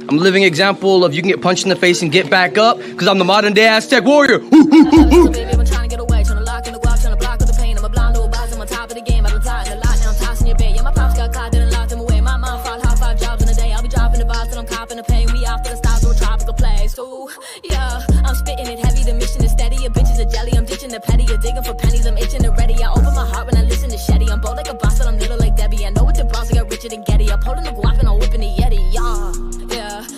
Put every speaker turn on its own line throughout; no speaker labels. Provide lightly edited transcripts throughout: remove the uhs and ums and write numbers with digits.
I'm a living example of you can get punched in the face and get back up, because I'm the modern day Aztec warrior.
I'm spitting it heavy, the mission is steady. A bitch is a jelly, I'm ditching the petty. You're digging for pennies, I'm itching and ready. I open my heart when I listen to Shetty. I'm bold like a boss, but I'm little like Debbie. I know what the boss, I got Richard and Getty. I'm holding the guap and I'm whipping the Yeti.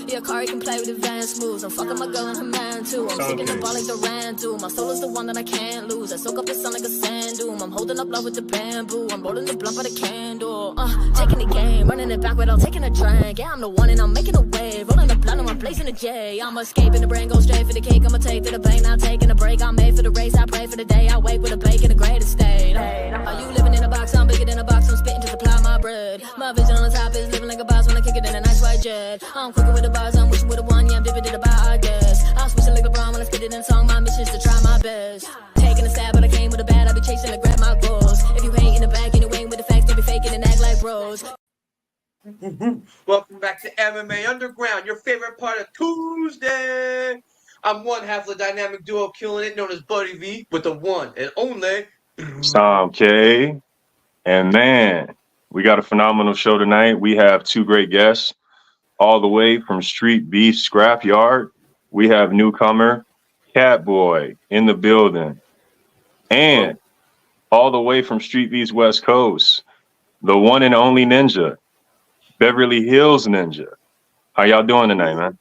Yeah, Kari can play with advanced moves. I'm fucking my girl and her man too. I'm taking the ball like the ran do. My soul is the one that I can't lose. I soak up the sun like a sand dune. I'm holding up love with the bamboo. I'm rolling the blunt by the candle. Taking the game, running it back without taking a drink. Yeah, I'm the one and I'm making a wave. Rolling the blunt and I'm blazing a J. I'm escaping the brain, go straight for the cake. I'ma take to the bank, not taking a break. I'm made for the race, I pray for the day. I wake with a bake in a great estate. Are you living in a box? I'm bigger than a box. I'm spitting to supply my bread. My vision on the top is living like a boss when I kick it in a nice white jet. I'm quicker with the bars, I'm wishing with a one. Yeah, I'm dipping to the bar, I guess. I'm switching like LeBron when I spit it in song. My mission is to try my best. Taking a stab, but I came with a bat. I be chasing to grab my goals. If you hate in the back and you ain't with the facts, don't be faking and act like bros.
Welcome back to MMA Underground, your favorite part of Tuesday. I'm one half of the dynamic duo killing it, known as Buddy V, with the one and only
Sam K. And man, we got a phenomenal show tonight. We have two great guests, all the way from StreetBeefs Scrapyard. We have newcomer Catboy in the building, and all the way from StreetBeefs West Coast, the one and only Ninja, Beverly Hills Ninja. How y'all doing tonight, man?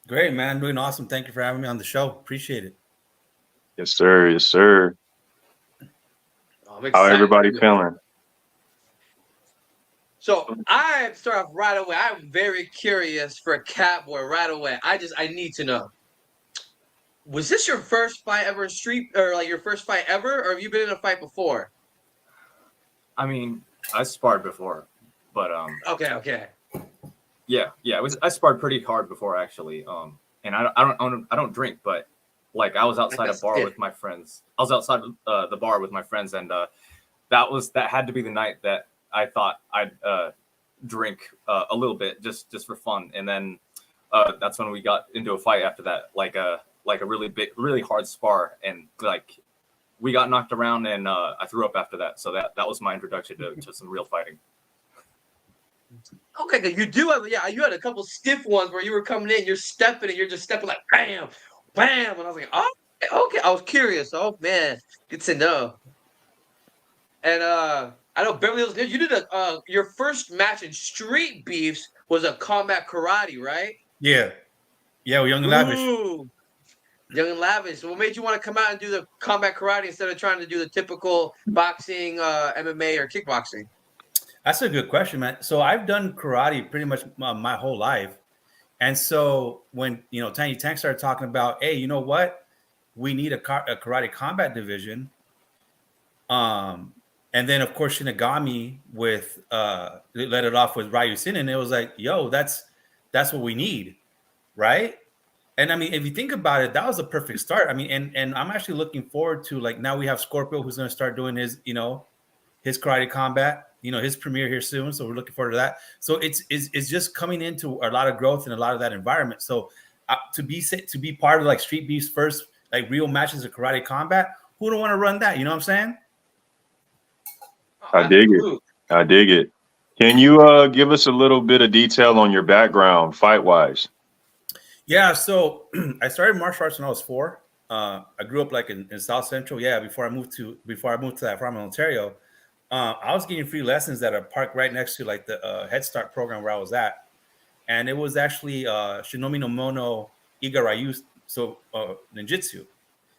Great, man. Doing awesome. Thank you for having me on the show. Appreciate it.
Yes, sir. Yes, sir. How everybody feeling?
So I start off right away. I'm very curious for Catboy right away. I need to know. Was this your first fight ever in street, or like your first fight ever, or have you been in a fight before?
I mean, I sparred before, but
Okay.
yeah, I sparred pretty hard before actually. And I don't drink, but like I was outside a bar with my friends. I was outside the bar with my friends, and that had to be the night that I thought I'd drink a little bit just for fun, and then that's when we got into a fight after that, like a really hard spar, and like we got knocked around, and I threw up after that. So that was my introduction to some real fighting.
Okay, good. You do have, you had a couple stiff ones where you were coming in, you're stepping, and you're just stepping like bam, bam, and I was like, oh, okay. I was curious. Oh man, good to know. And I know Beverly Hills, you did your first match in StreetBeefs was a combat karate, right?
Yeah, with Young and Lavish.
Ooh. Young and Lavish. So what made you want to come out and do the combat karate instead of trying to do the typical boxing, MMA, or kickboxing?
That's a good question, man. So I've done karate pretty much my whole life. And so when, Tiny Tank started talking about, hey, you know what? We need a karate combat division. And then, of course, Shinigami with let it off with Ryu Sin, and it was like, yo, that's what we need, right? And I mean, if you think about it, that was a perfect start. I mean, and I'm actually looking forward to, like, now we have Scorpio who's going to start doing his, his karate combat, his premiere here soon. So we're looking forward to that. So it's just coming into a lot of growth in a lot of that environment. So to be part of like StreetBeefs' first like real matches of karate combat, who don't want to run that? You know what I'm saying?
I dig it. Can you give us a little bit of detail on your background fight-wise?
Yeah, so I started martial arts when I was 4. I grew up like in South Central. Yeah, before I moved to that farm in Ontario, I was getting free lessons at a park right next to like the Head Start program where I was at, and it was actually Shinomi no Mono Iga-Ryu, so ninjutsu.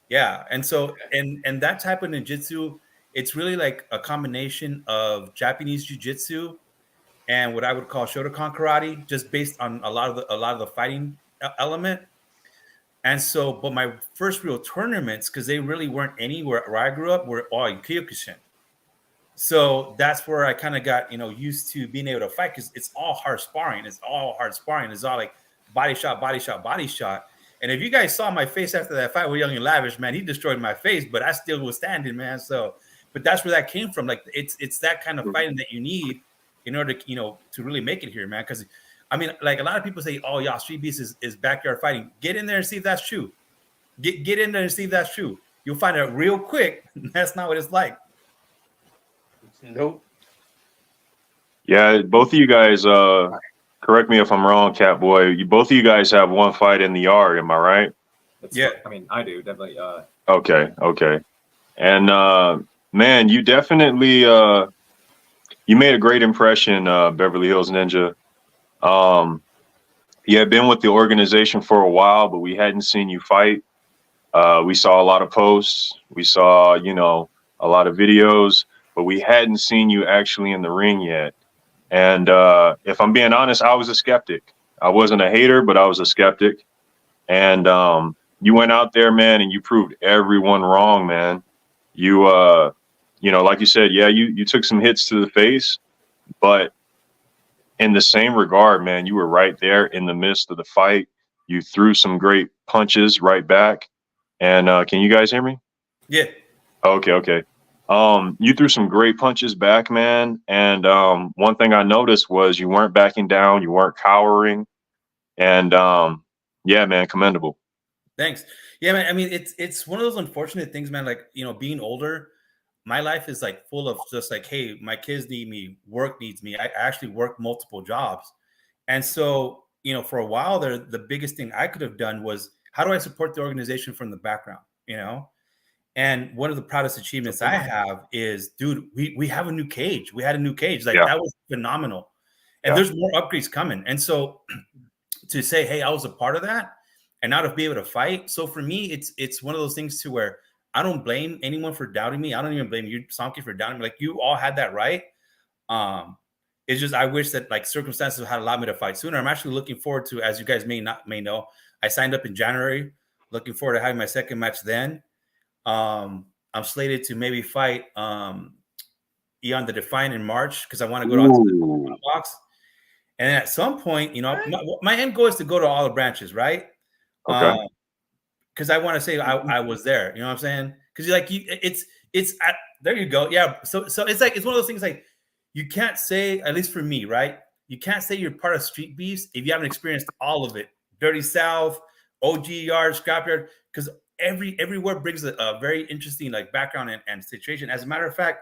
Yeah, and so and that type of ninjutsu, it's really like a combination of Japanese jiu-jitsu and what I would call Shotokan karate, just based on a lot of the fighting element. And so, but my first real tournaments, because they really weren't anywhere where I grew up, were all in Kyokushin. So that's where I kind of got, used to being able to fight, because it's all hard sparring. It's all like body shot, body shot, body shot. And if you guys saw my face after that fight with Young and Lavish, man, he destroyed my face, but I still was standing, man. So, but that's where that came from. Like it's that kind of fighting that you need in order to, to really make it here, man. Because I mean, like a lot of people say, oh, y'all, Street Beefs is backyard fighting. Get in there and see if that's true. Get in there and see if that's true. You'll find out real quick. That's not what it's like.
Nope.
Yeah, both of you guys, correct me if I'm wrong, Catboy. Both of you guys have one fight in the yard, am I right?
Yeah, I mean, I do definitely.
Okay. And man, you definitely you made a great impression, Beverly Hills Ninja. You had been with the organization for a while, but we hadn't seen you fight. We saw a lot of posts. We saw, a lot of videos, but we hadn't seen you actually in the ring yet. And if I'm being honest, I was a skeptic. I wasn't a hater, but I was a skeptic. And you went out there, man, and you proved everyone wrong, man. You, like you said, yeah, you took some hits to the face, but in the same regard, man, you were right there in the midst of the fight. You threw some great punches right back. And can you guys hear me?
Yeah.
Okay. You threw some great punches back, man. And one thing I noticed was you weren't backing down, you weren't cowering. And yeah, man, commendable.
Thanks. Yeah, man. I mean, it's one of those unfortunate things, man. Like, being older, my life is like full of just like, hey, my kids need me, work needs me. I actually work multiple jobs. And so, for a while there, the biggest thing I could have done was, how do I support the organization from the background, And one of the proudest achievements I have is, dude, we have a new cage. We had a new cage. Like, that was phenomenal. And there's more upgrades coming. And so to say, hey, I was a part of that and now to be able to fight. So for me, it's one of those things to where I don't blame anyone for doubting me. I don't even blame you, Samke, for doubting me. Like, you all had that right. It's just, I wish that like circumstances had allowed me to fight sooner. I'm actually looking forward to, as you guys may know, I signed up in January, looking forward to having my second match then. I'm slated to maybe fight Eon the Defiant in March because I want to go to the box. And at some point, my end goal is to go to all the branches, right?
Okay.
Because I want to say I was there. You know what I'm saying? Because it's there you go. Yeah. So it's like, it's one of those things like, you can't say, at least for me, right? You can't say you're part of Street Beefs if you haven't experienced all of it. Dirty South, OG Yard, Scrapyard, because everywhere brings a very interesting like background and situation. As a matter of fact,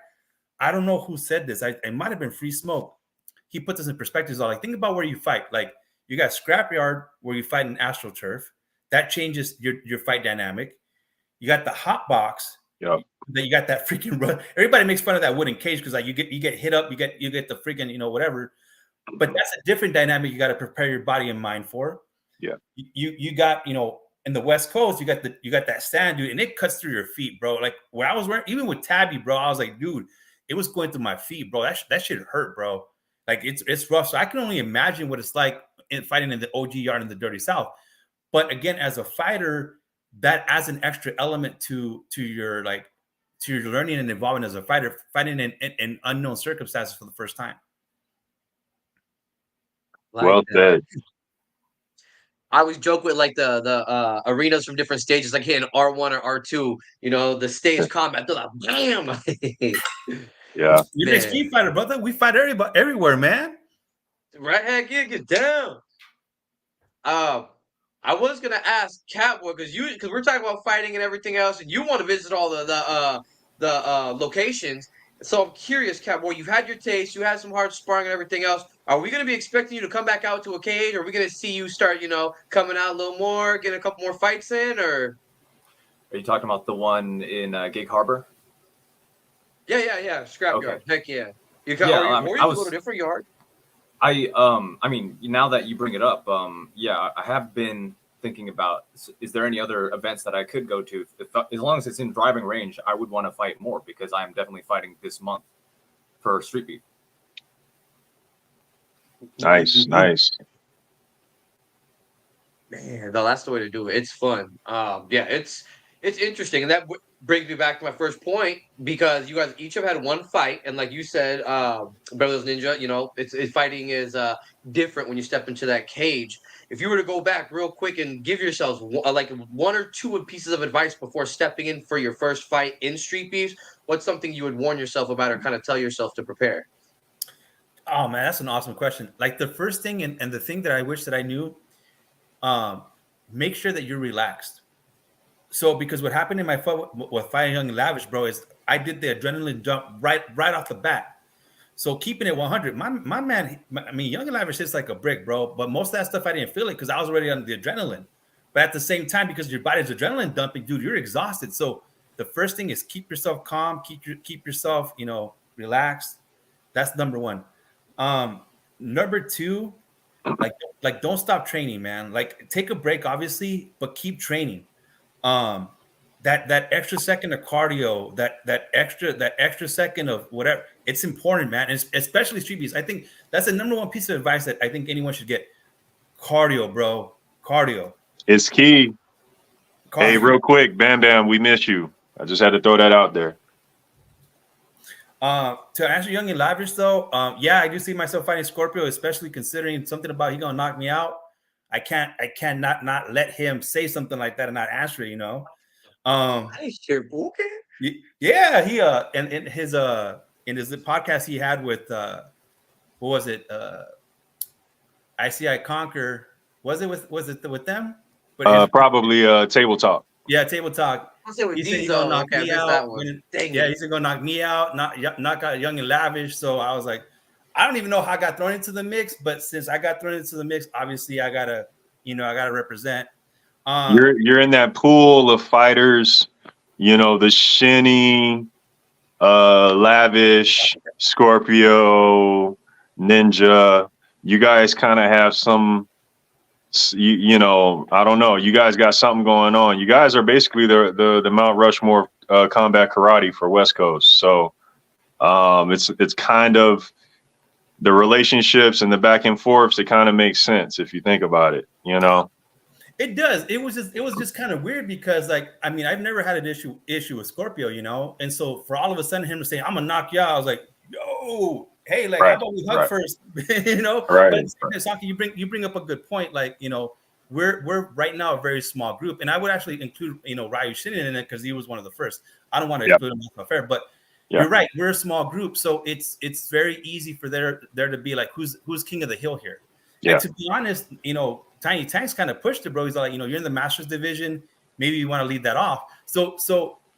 I don't know who said this. It might have been Free Smoke. He put this in perspective. Like, think about where you fight. Like, you got Scrapyard where you fight in AstroTurf. That changes your fight dynamic. You got the hot box.
Yep.
Then you got that freaking run. Everybody makes fun of that wooden cage because like you get hit up, you get the freaking whatever. But that's a different dynamic you got to prepare your body and mind for.
Yeah.
You got in the West Coast you got that sand, dude, and it cuts through your feet, bro. Like when I was wearing, even with Tabby, bro, I was like, dude, it was going through my feet, bro. That shit hurt, bro. Like it's rough. So I can only imagine what it's like in fighting in the OG Yard in the Dirty South. But again, as a fighter, that adds an extra element to your learning and evolving as a fighter, fighting in unknown circumstances for the first time.
Well said.
I always joke with like the arenas from different stages, like hitting R1 or R2. The stage combat. They're like, bam.
Yeah.
You're a street fighter, brother. We fight everywhere, man.
Right? Heck yeah, get down. I was gonna ask Catboy because we're talking about fighting and everything else, and you want to visit all the locations. So I'm curious, Catboy. You've had your taste. You had some hard sparring and everything else. Are we gonna be expecting you to come back out to a cage? Or are we gonna see you start, coming out a little more, getting a couple more fights in? Or
are you talking about the one in Gig Harbor?
Yeah. Scrapyard.
Okay.
Heck yeah. Or you go to a different yard.
I mean, now that you bring it up, I have been thinking about, is there any other events that I could go to? As long as it's in driving range, I would want to fight more because I'm definitely fighting this month for Street Beef.
Nice.
Man, no, that's the way to do it. It's fun. It's interesting, and that brings me back to my first point because you guys each have had one fight, and like you said, Beverly Hills Ninja, it's fighting is different when you step into that cage. If you were to go back real quick and give yourselves like one or two pieces of advice before stepping in for your first fight in Street Beefs, what's something you would warn yourself about or kind of tell yourself to prepare?
Oh man, that's an awesome question. Like the first thing and the thing that I wish that I knew, make sure that you're relaxed. So because what happened in my fight with fighting Young and Lavish, bro, is I did the adrenaline jump right off the bat. So keeping it 100, my man, I mean, Young and Lavish hits like a brick, bro. But most of that stuff I didn't feel it because I was already on the adrenaline. But at the same time, because your body's adrenaline dumping, dude, you're exhausted. So the first thing is keep yourself calm, keep yourself, relaxed. That's number one. Number two, like don't stop training, man. Like take a break, obviously, but keep training. That extra second of cardio, that extra second of whatever, it's important, man. And especially StreetBeefs. I think that's the number one piece of advice that I think anyone should get. Cardio, bro. Cardio.
It's key.
Cardio.
Hey, real quick, Bam Bam, we miss you. I just had to throw that out there.
To answer Young and Lavish though, yeah, I do see myself fighting Scorpio, especially considering something about he gonna knock me out. I cannot not let him say something like that and not answer it, Yeah, he in his podcast he had with what was it? ICI Conquer. Was it with them? But
Probably Table Talk.
Yeah, Table Talk.
I'll say with
He said
these
he's gonna
on.
knock
Okay, I
me
missed
out.
that one. Dang
Yeah,
it.
he's gonna knock me out, knock out Young and Lavish. So I was like, I don't even know how I got thrown into the mix, but since I got thrown into the mix, obviously I gotta represent.
You're in that pool of fighters, the Shinny, Lavish, Scorpio, Ninja. You guys kind of have some, I don't know. You guys got something going on. You guys are basically the Mount Rushmore combat karate for West Coast. So it's kind of the relationships and the back and forths. It kind of makes sense if you think about it.
It does. It was just kind of weird because, like, I mean, I've never had an issue with Scorpio, and so for all of a sudden him to say, "I'm gonna knock you out," I was like, "Yo, hey, like, how about we hug first?"
Right.
But Saki, you bring up a good point. Like, we're right now a very small group, and I would actually include Ryu Shinin in it because he was one of the first. I don't want to include him in the fair, but you're right. We're a small group, so it's very easy for there to be like who's king of the hill here. Yeah. And to be honest, Tiny Tank's kind of pushed it, bro. He's like, you're in the Masters division. Maybe you want to lead that off. So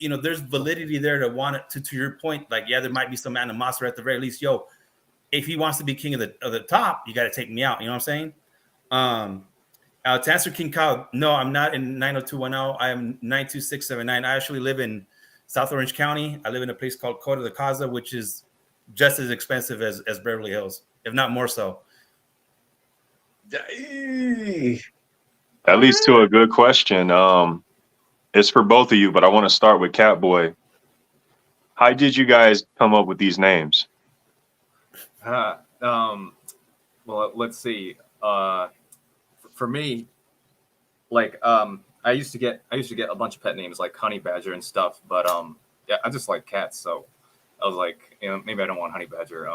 there's validity there to want it to your point. Like, yeah, there might be some animosity at the very least. Yo, if he wants to be king of the top, you got to take me out. You know what I'm saying? To answer King Kyle, no, I'm not in 90210. I am 92679. I actually live in South Orange County. I live in a place called Coda de Casa, which is just as expensive as Beverly Hills, if not more so.
That leads to a good question. It's for both of you, but I want to start with Catboy. How did you guys come up with these names?
Well, let's see. For me, like I used to get a bunch of pet names like Honey Badger and stuff, but yeah, I just like cats, so I was like, maybe I don't want Honey Badger.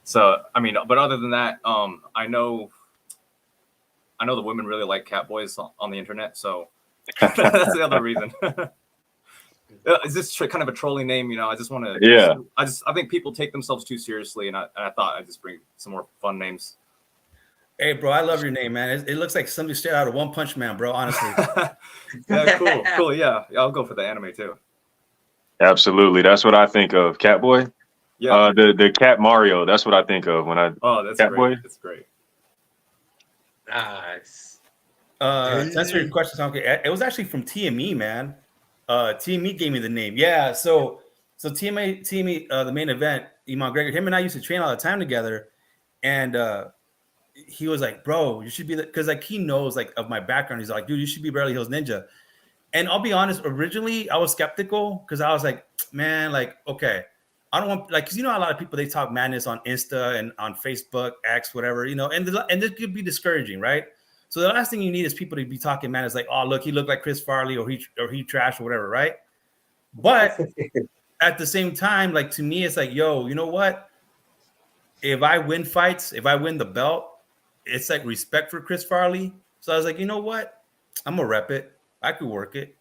So I mean, but other than that, I know the women really like Catboys on the internet, so that's the other reason. Is this kind of a trolling name? I just want to.
Yeah.
I think people take themselves too seriously, and I thought I'd just bring some more fun names.
Hey, bro, I love your name, man. It looks like somebody straight out of One Punch Man, bro. Honestly.
Yeah, cool. Yeah, I'll go for the anime too.
Absolutely, that's what I think of. Catboy. Yeah. The Cat Mario. That's what I think of when I.
Oh, that's
Catboy.
Great. That's great.
Nice.
To answer your question, okay, it was actually from TME, man. TME gave me the name. Yeah, so TME, the main event, Iman Gregor, him and I used to train all the time together, and he was like, "Bro, you should be," because like he knows like of my background. He's like, "Dude, you should be Beverly Hills Ninja." And I'll be honest, originally I was skeptical because I was like, "Man, like, okay, I don't want like because a lot of people they talk madness on Insta and on Facebook, X, whatever, and this could be discouraging, right?" So the last thing you need is people to be talking madness like, "Oh, look, he looked like Chris Farley or he trash or whatever," right? But at the same time, like to me, it's like, yo, you know what? If I win fights, if I win the belt, it's like respect for Chris Farley. So I was like, you know what? I'm gonna rep it. I could work it.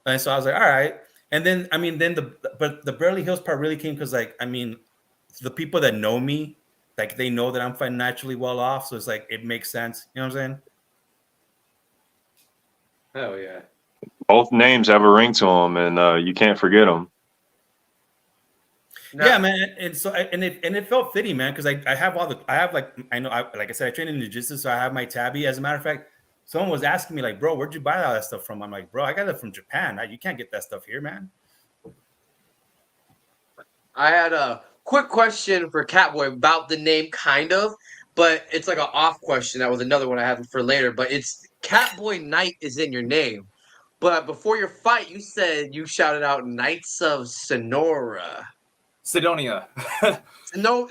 And so I was like, all right. And then the Beverly Hills part really came because like, the people that know me, like they know that I'm financially well off, so it's like it makes sense. You know what I'm saying?
Hell yeah.
Both names have a ring to them, and you can't forget them.
Now,
Yeah, man. And so and it felt fitting, man, because I have like I said, I train in jiu-jitsu, so I have my tabby. As a matter of fact, someone was asking me like, bro, where'd you buy all that stuff from? I'm like, bro, I got it from Japan. You can't get that stuff here, man.
I had a quick question for Catboy about the name, kind of, but it's like an off question. That was another one I had for later. But it's Catboy Knight is in your name. But before your fight, you said you shouted out Knights of Sonora.
Sidonia.
No,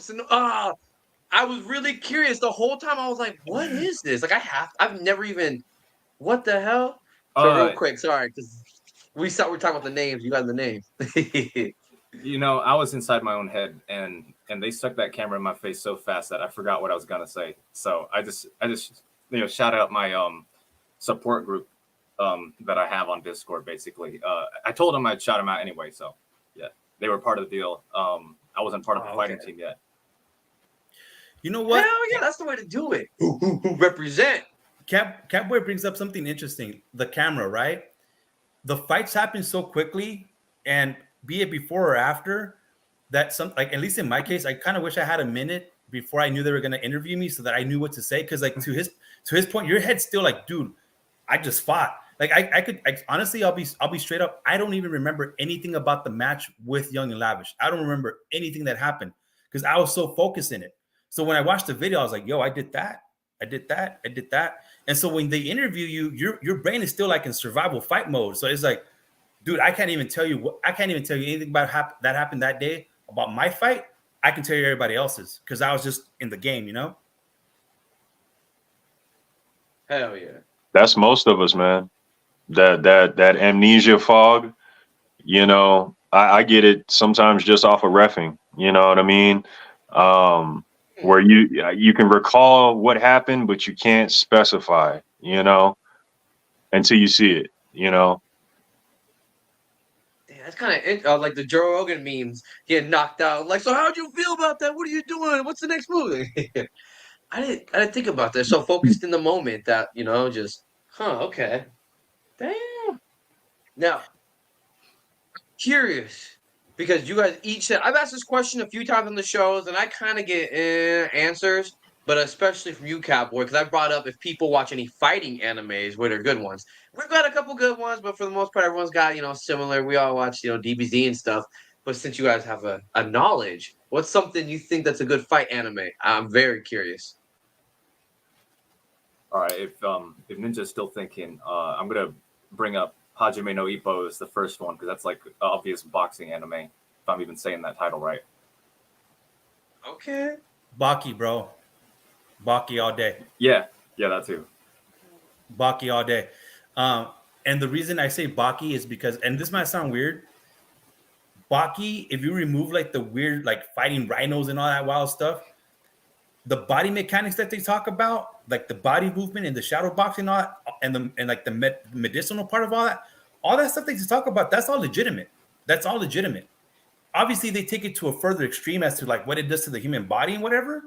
I was really curious the whole time. I was like, "What is this?" Like, I've never even. What the hell? So real quick, sorry, because we're talking about the names. You got the names.
You know, I was inside my own head, and they stuck that camera in my face so fast that I forgot what I was gonna say. So I just shout out my support group that I have on Discord. Basically, I told them I'd shout them out anyway. So yeah, they were part of the deal. I wasn't part of the fighting team yet.
You know what?
Hell yeah, that's the way to do it. Represent.
Catboy brings up something interesting. The camera, right? The fights happen so quickly, and be it before or after, that like at least in my case, I kind of wish I had a minute before I knew they were going to interview me so that I knew what to say. Because like to his point, your head's still like, dude, I just fought. Like honestly, I'll be straight up. I don't even remember anything about the match with Young and Lavish. I don't remember anything that happened because I was so focused in it. So when I watched the video, I was like, yo, I did that. I did that. I did that. And so when they interview you, your brain is still like in survival fight mode. So it's like, dude, I can't even tell you anything about that happened that day about my fight. I can tell you everybody else's because I was just in the game, you know?
Hell yeah.
That's most of us, man. That amnesia fog, you know, I get it sometimes just off of reffing, you know what I mean? Where you can recall what happened, but you can't specify, you know, until you see it, you know.
Damn, that's kind of like the Joe Rogan memes getting knocked out. Like, so how'd you feel about that? What are you doing? What's the next move? I didn't think about that. So focused in the moment that, you know, just okay. Damn. Now, curious because you guys each said I've asked this question a few times on the shows, and I kind of get answers, but especially from you, Cowboy, because I brought up if people watch any fighting animes, what are good ones. We've got a couple good ones, but for the most part, everyone's got similar. We all watch DBZ and stuff. But since you guys have a knowledge, what's something you think that's a good fight anime? I'm very curious.
All right, if Ninja's still thinking, I'm gonna bring up Hajime no Ippo is the first one because that's like obvious boxing anime. If I'm even saying that title right.
Okay.
Baki, bro. Baki all day.
Yeah, that too.
Baki all day. And the reason I say Baki is because, and this might sound weird, Baki, if you remove like the weird like fighting rhinos and all that wild stuff, the body mechanics that they talk about, like the body movement and the shadow boxing and all that, and like the medicinal part of all that stuff they talk about, that's all legitimate. That's all legitimate. Obviously, they take it to a further extreme as to like what it does to the human body and whatever.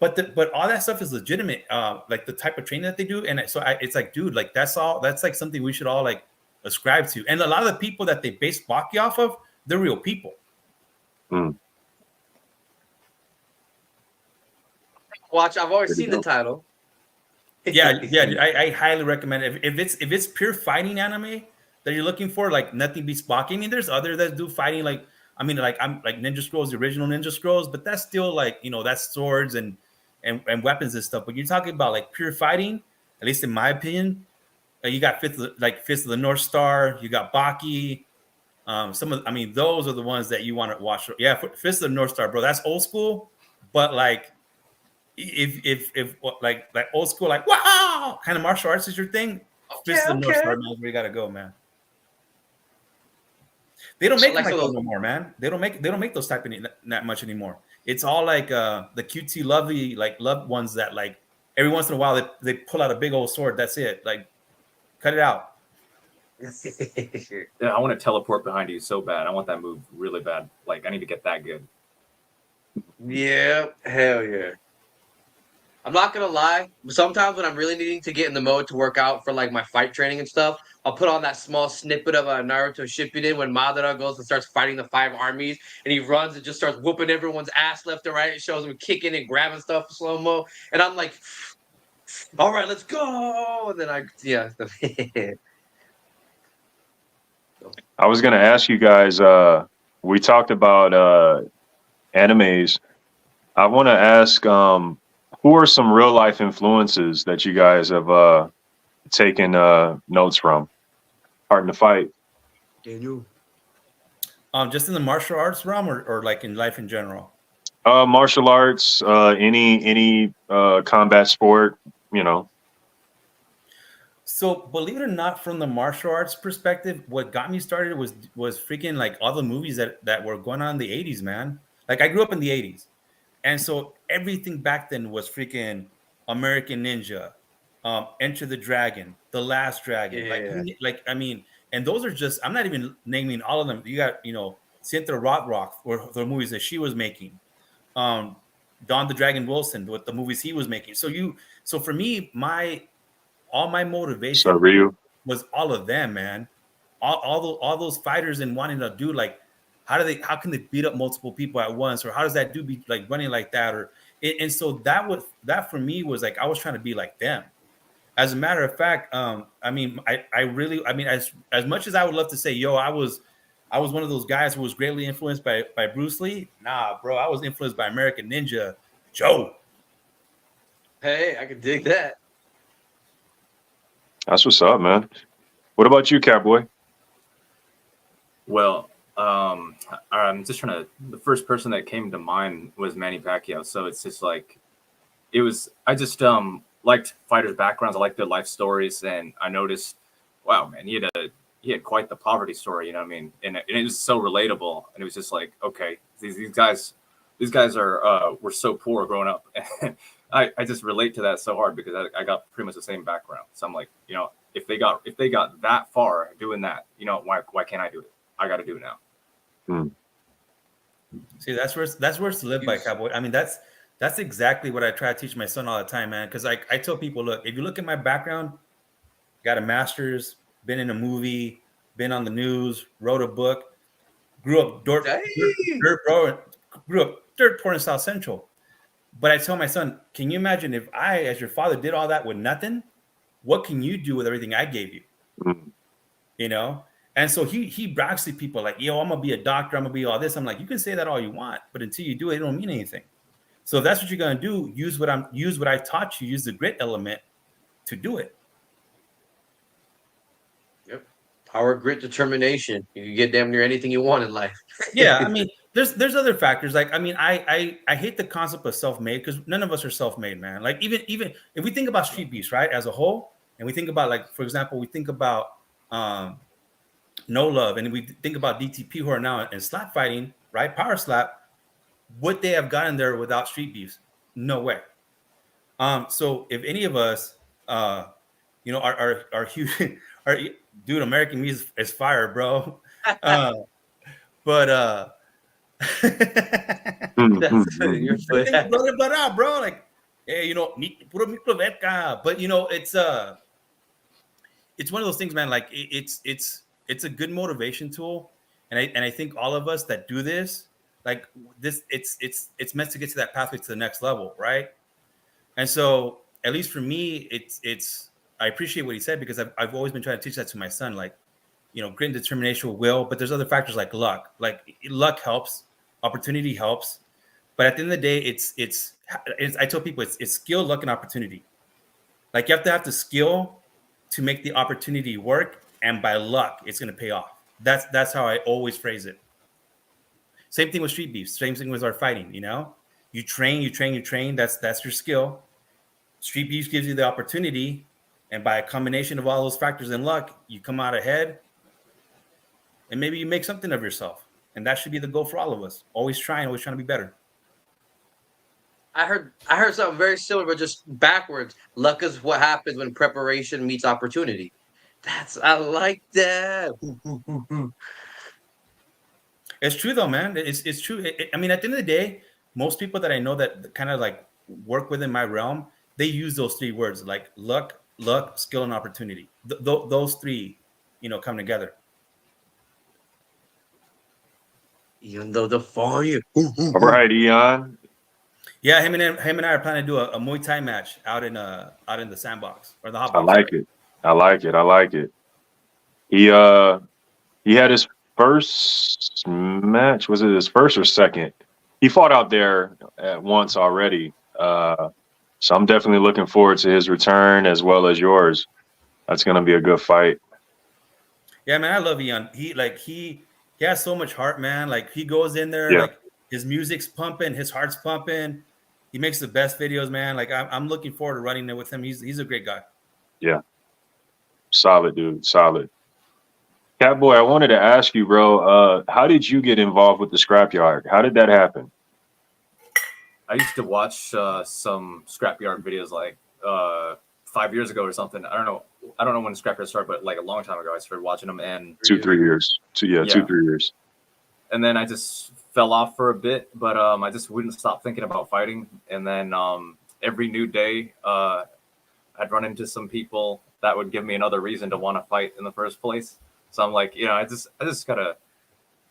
But all that stuff is legitimate, like the type of training that they do. And so it's like, dude, like that's like something we should all like ascribe to. And a lot of the people that they base Baki off of, they're real people.
Watch, I've always seen the title.
Yeah, I highly recommend it. If it's pure fighting anime that you're looking for, like nothing beats Baki. I mean, there's other that do fighting, like I'm like Ninja Scrolls, the original Ninja Scrolls, but that's still like that's swords and weapons and stuff. But you're talking about like pure fighting, at least in my opinion. You got Fist of the North Star. You got Baki. Those are the ones that you want to watch. Yeah, Fist of the North Star, bro. That's old school, but like. If like old school, like wow kind of martial arts is your thing, Fist of the North Star, man, where you gotta go, man. They don't make them like those no more, man. They don't make those type of that much anymore. It's all like the cutesy, lovely, like loved ones that like every once in a while they pull out a big old sword. That's it. Like, cut it out.
Yeah, I want to teleport behind you so bad. I want that move really bad. Like, I need to get that good.
Yeah, hell yeah. I'm not gonna lie. Sometimes when I'm really needing to get in the mode to work out for like my fight training and stuff, I'll put on that small snippet of Naruto Shippuden when Madara goes and starts fighting the 5 armies, and he runs and just starts whooping everyone's ass left and right. It shows him kicking and grabbing stuff slow mo, and I'm like, "All right, let's go!" And then yeah.
I was gonna ask you guys. We talked about animes. I want to ask, who are some real life influences that you guys have taken notes from? Pardon the fight.
Just in the martial arts realm, or like in life in general.
Martial arts, any combat sport, you know.
So believe it or not, from the martial arts perspective, what got me started was freaking like all the movies that were going on in the 80s, man. Like I grew up in the 80s. And so everything back then was freaking American Ninja, Enter the Dragon, The Last Dragon.
Yeah.
I mean, and those are just, I'm not even naming all of them. You got, Cynthia Rothrock, or the movies that she was making. Don the Dragon Wilson with the movies he was making. So for me, all my motivation
So Ryu.
was all of them, man. All those fighters and wanting to do like, how can they beat up multiple people at once, or how does that dude be like running like that, and so that for me was like I was trying to be like them. As a matter of fact, I mean, as much as I would love to say, yo, I was one of those guys who was greatly influenced by Bruce Lee. Nah, bro, I was influenced by American Ninja Joe.
Hey, I can dig that.
That's what's up, man. What about you, Catboy?
Well, I'm just trying to. The first person that came to mind was Manny Pacquiao. So it's just like, I just liked fighters' backgrounds. I liked their life stories, and I noticed, wow, man, he had quite the poverty story. You know what I mean? And it was so relatable. And it was just like, okay, these guys were so poor growing up. I just relate to that so hard because I got pretty much the same background. So I'm like, if they got that far doing that, why can't I do it? I got to do it now.
See, that's where it's to live by, Cowboy. I mean, that's exactly what I try to teach my son all the time, man. Because I tell people, look, if you look at my background, got a master's, been in a movie, been on the news, wrote a book, grew up dirt poor in South Central. But I tell my son, can you imagine if I, as your father, did all that with nothing? What can you do with everything I gave you? And so he brags to people like, yo, I'm gonna be a doctor, I'm gonna be all this. I'm like, you can say that all you want, but until you do it, it don't mean anything. So if that's what you're gonna do, use what I taught you, use the grit element to do it.
Yep. Power, grit, determination. You can get damn near anything you want in life.
Yeah, I mean, there's other factors. Like, I mean, I hate the concept of self-made because none of us are self-made, man. Like even if we think about StreetBeefs, right, as a whole, and we think about, like, for example, we think about No Love, and we think about DTP, who are now in slap fighting, right? Power slap. Would they have gotten there without StreetBeefs? No way. So if any of us, are huge, dude, American music is fire, bro. But
You're
bro, like, hey, but it's one of those things, man. Like it's a good motivation tool, and I think all of us that do this, like this, it's meant to get to that pathway to the next level, right? And so, at least for me, it's I appreciate what he said because I've always been trying to teach that to my son, like, grit and determination will, but there's other factors like luck. Like luck helps, opportunity helps, but at the end of the day, it's I tell people it's skill, luck, and opportunity. Like you have to have the skill to make the opportunity work, and by luck, it's going to pay off. That's how I always phrase it. Same thing with StreetBeefs. Same thing with our fighting. You train. That's your skill. StreetBeefs gives you the opportunity, and by a combination of all those factors and luck, you come out ahead, and maybe you make something of yourself. And that should be the goal for all of us. Always trying to be better.
I heard something very similar, but just backwards. Luck is what happens when preparation meets opportunity. I like that.
It's true though, man. It's true. I mean, at the end of the day, most people that I know that kind of like work within my realm, they use those 3 words like luck, skill, and opportunity. Those 3, come together.
Even though the fire.
All right, Eon.
Yeah, him and I are planning to do a Muay Thai match out in the sandbox or the hot
I
box.
like it. I like it. I like it. He had his first match. Was it his first or second? He fought out there at once already. So I'm definitely looking forward to his return as well as yours. That's gonna be a good fight.
Yeah, man, I love Eon. He has so much heart, man. Like he goes in there,
Yeah.
like his music's pumping, his heart's pumping. He makes the best videos, man. Like I'm looking forward to running there with him. He's a great guy.
Yeah. Solid, dude. Solid. Catboy, I wanted to ask you, bro, how did you get involved with the Scrapyard? How did that happen?
I used to watch some Scrapyard videos like 5 years ago or something. I don't know when Scrapyard started, but like a long time ago, I started watching them. And
2-3 years. 2-3 years.
And then I just fell off for a bit, but I just wouldn't stop thinking about fighting. And then every new day, I'd run into some people that would give me another reason to want to fight in the first place. So I'm like, I just gotta,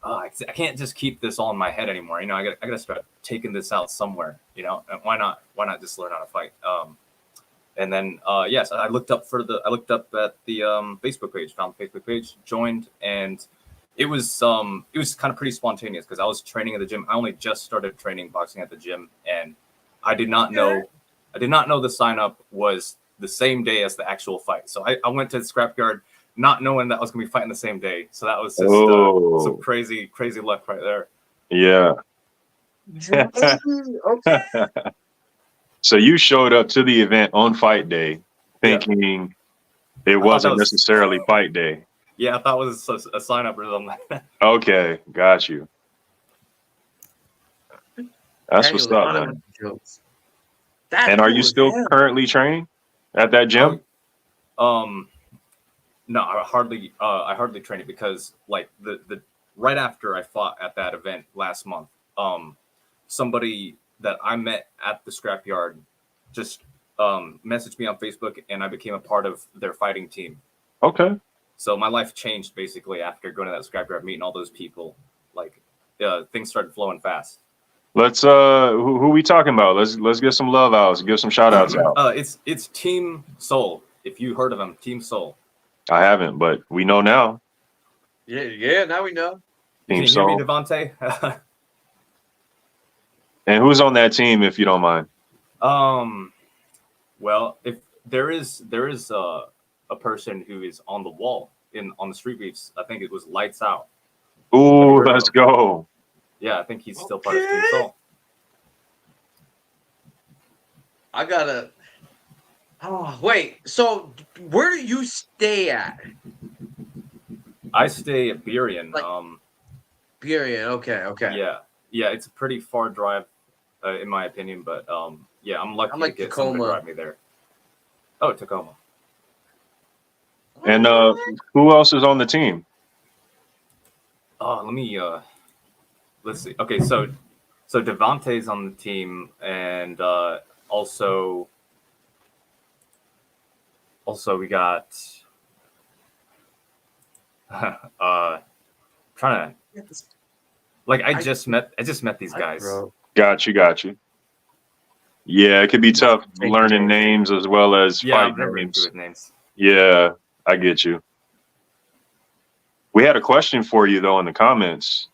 I can't just keep this all in my head anymore. I gotta start taking this out somewhere. And why not just learn how to fight? And then yes, I looked up at the Facebook page, found the Facebook page, joined, and it was kind of pretty spontaneous because I was training at the gym. I only just started training boxing at the gym, and I did not know the sign up was the same day as the actual fight. So I went to the Scrapyard not knowing that I was going to be fighting the same day. So that was just some crazy luck right there.
Yeah.
Okay.
So you showed up to the event on fight day thinking it wasn't necessarily fight day.
Yeah, I thought it was a sign up or something.
Okay, got you. That's what's up, man. And are you still currently training at that gym?
No, I hardly train it because like the right after I fought at that event last month, somebody that I met at the Scrapyard just messaged me on Facebook, and I became a part of their fighting team.
Okay.
So my life changed basically after going to that Scrapyard, meeting all those people. Like things started flowing fast.
Let's who we talking about? Let's get some love outs, give some shout outs out.
It's Team Soul. If you heard of them, Team Soul.
I haven't, but we know now.
Yeah, now we know.
Can you hear me, Devontae?
And who's on that team, if you don't mind?
Well, if there is a person who is on the wall on the StreetBeefs, I think it was Lights Out.
Ooh, let's go.
Yeah, I think he's still part of Team Soul.
I gotta. Oh wait. So where do you stay at?
I stay at Burien.
Burien. Okay.
Yeah. It's a pretty far drive, in my opinion. But yeah, I'm lucky to get someone to drive me there. Oh, Tacoma.
And who else is on the team?
Let's see. Okay, so Devontae's on the team, and also we got trying to like I just met these guys.
Got you. Yeah, it could be tough learning names as well as fight names. Yeah, I get you. We had a question for you though in the comments.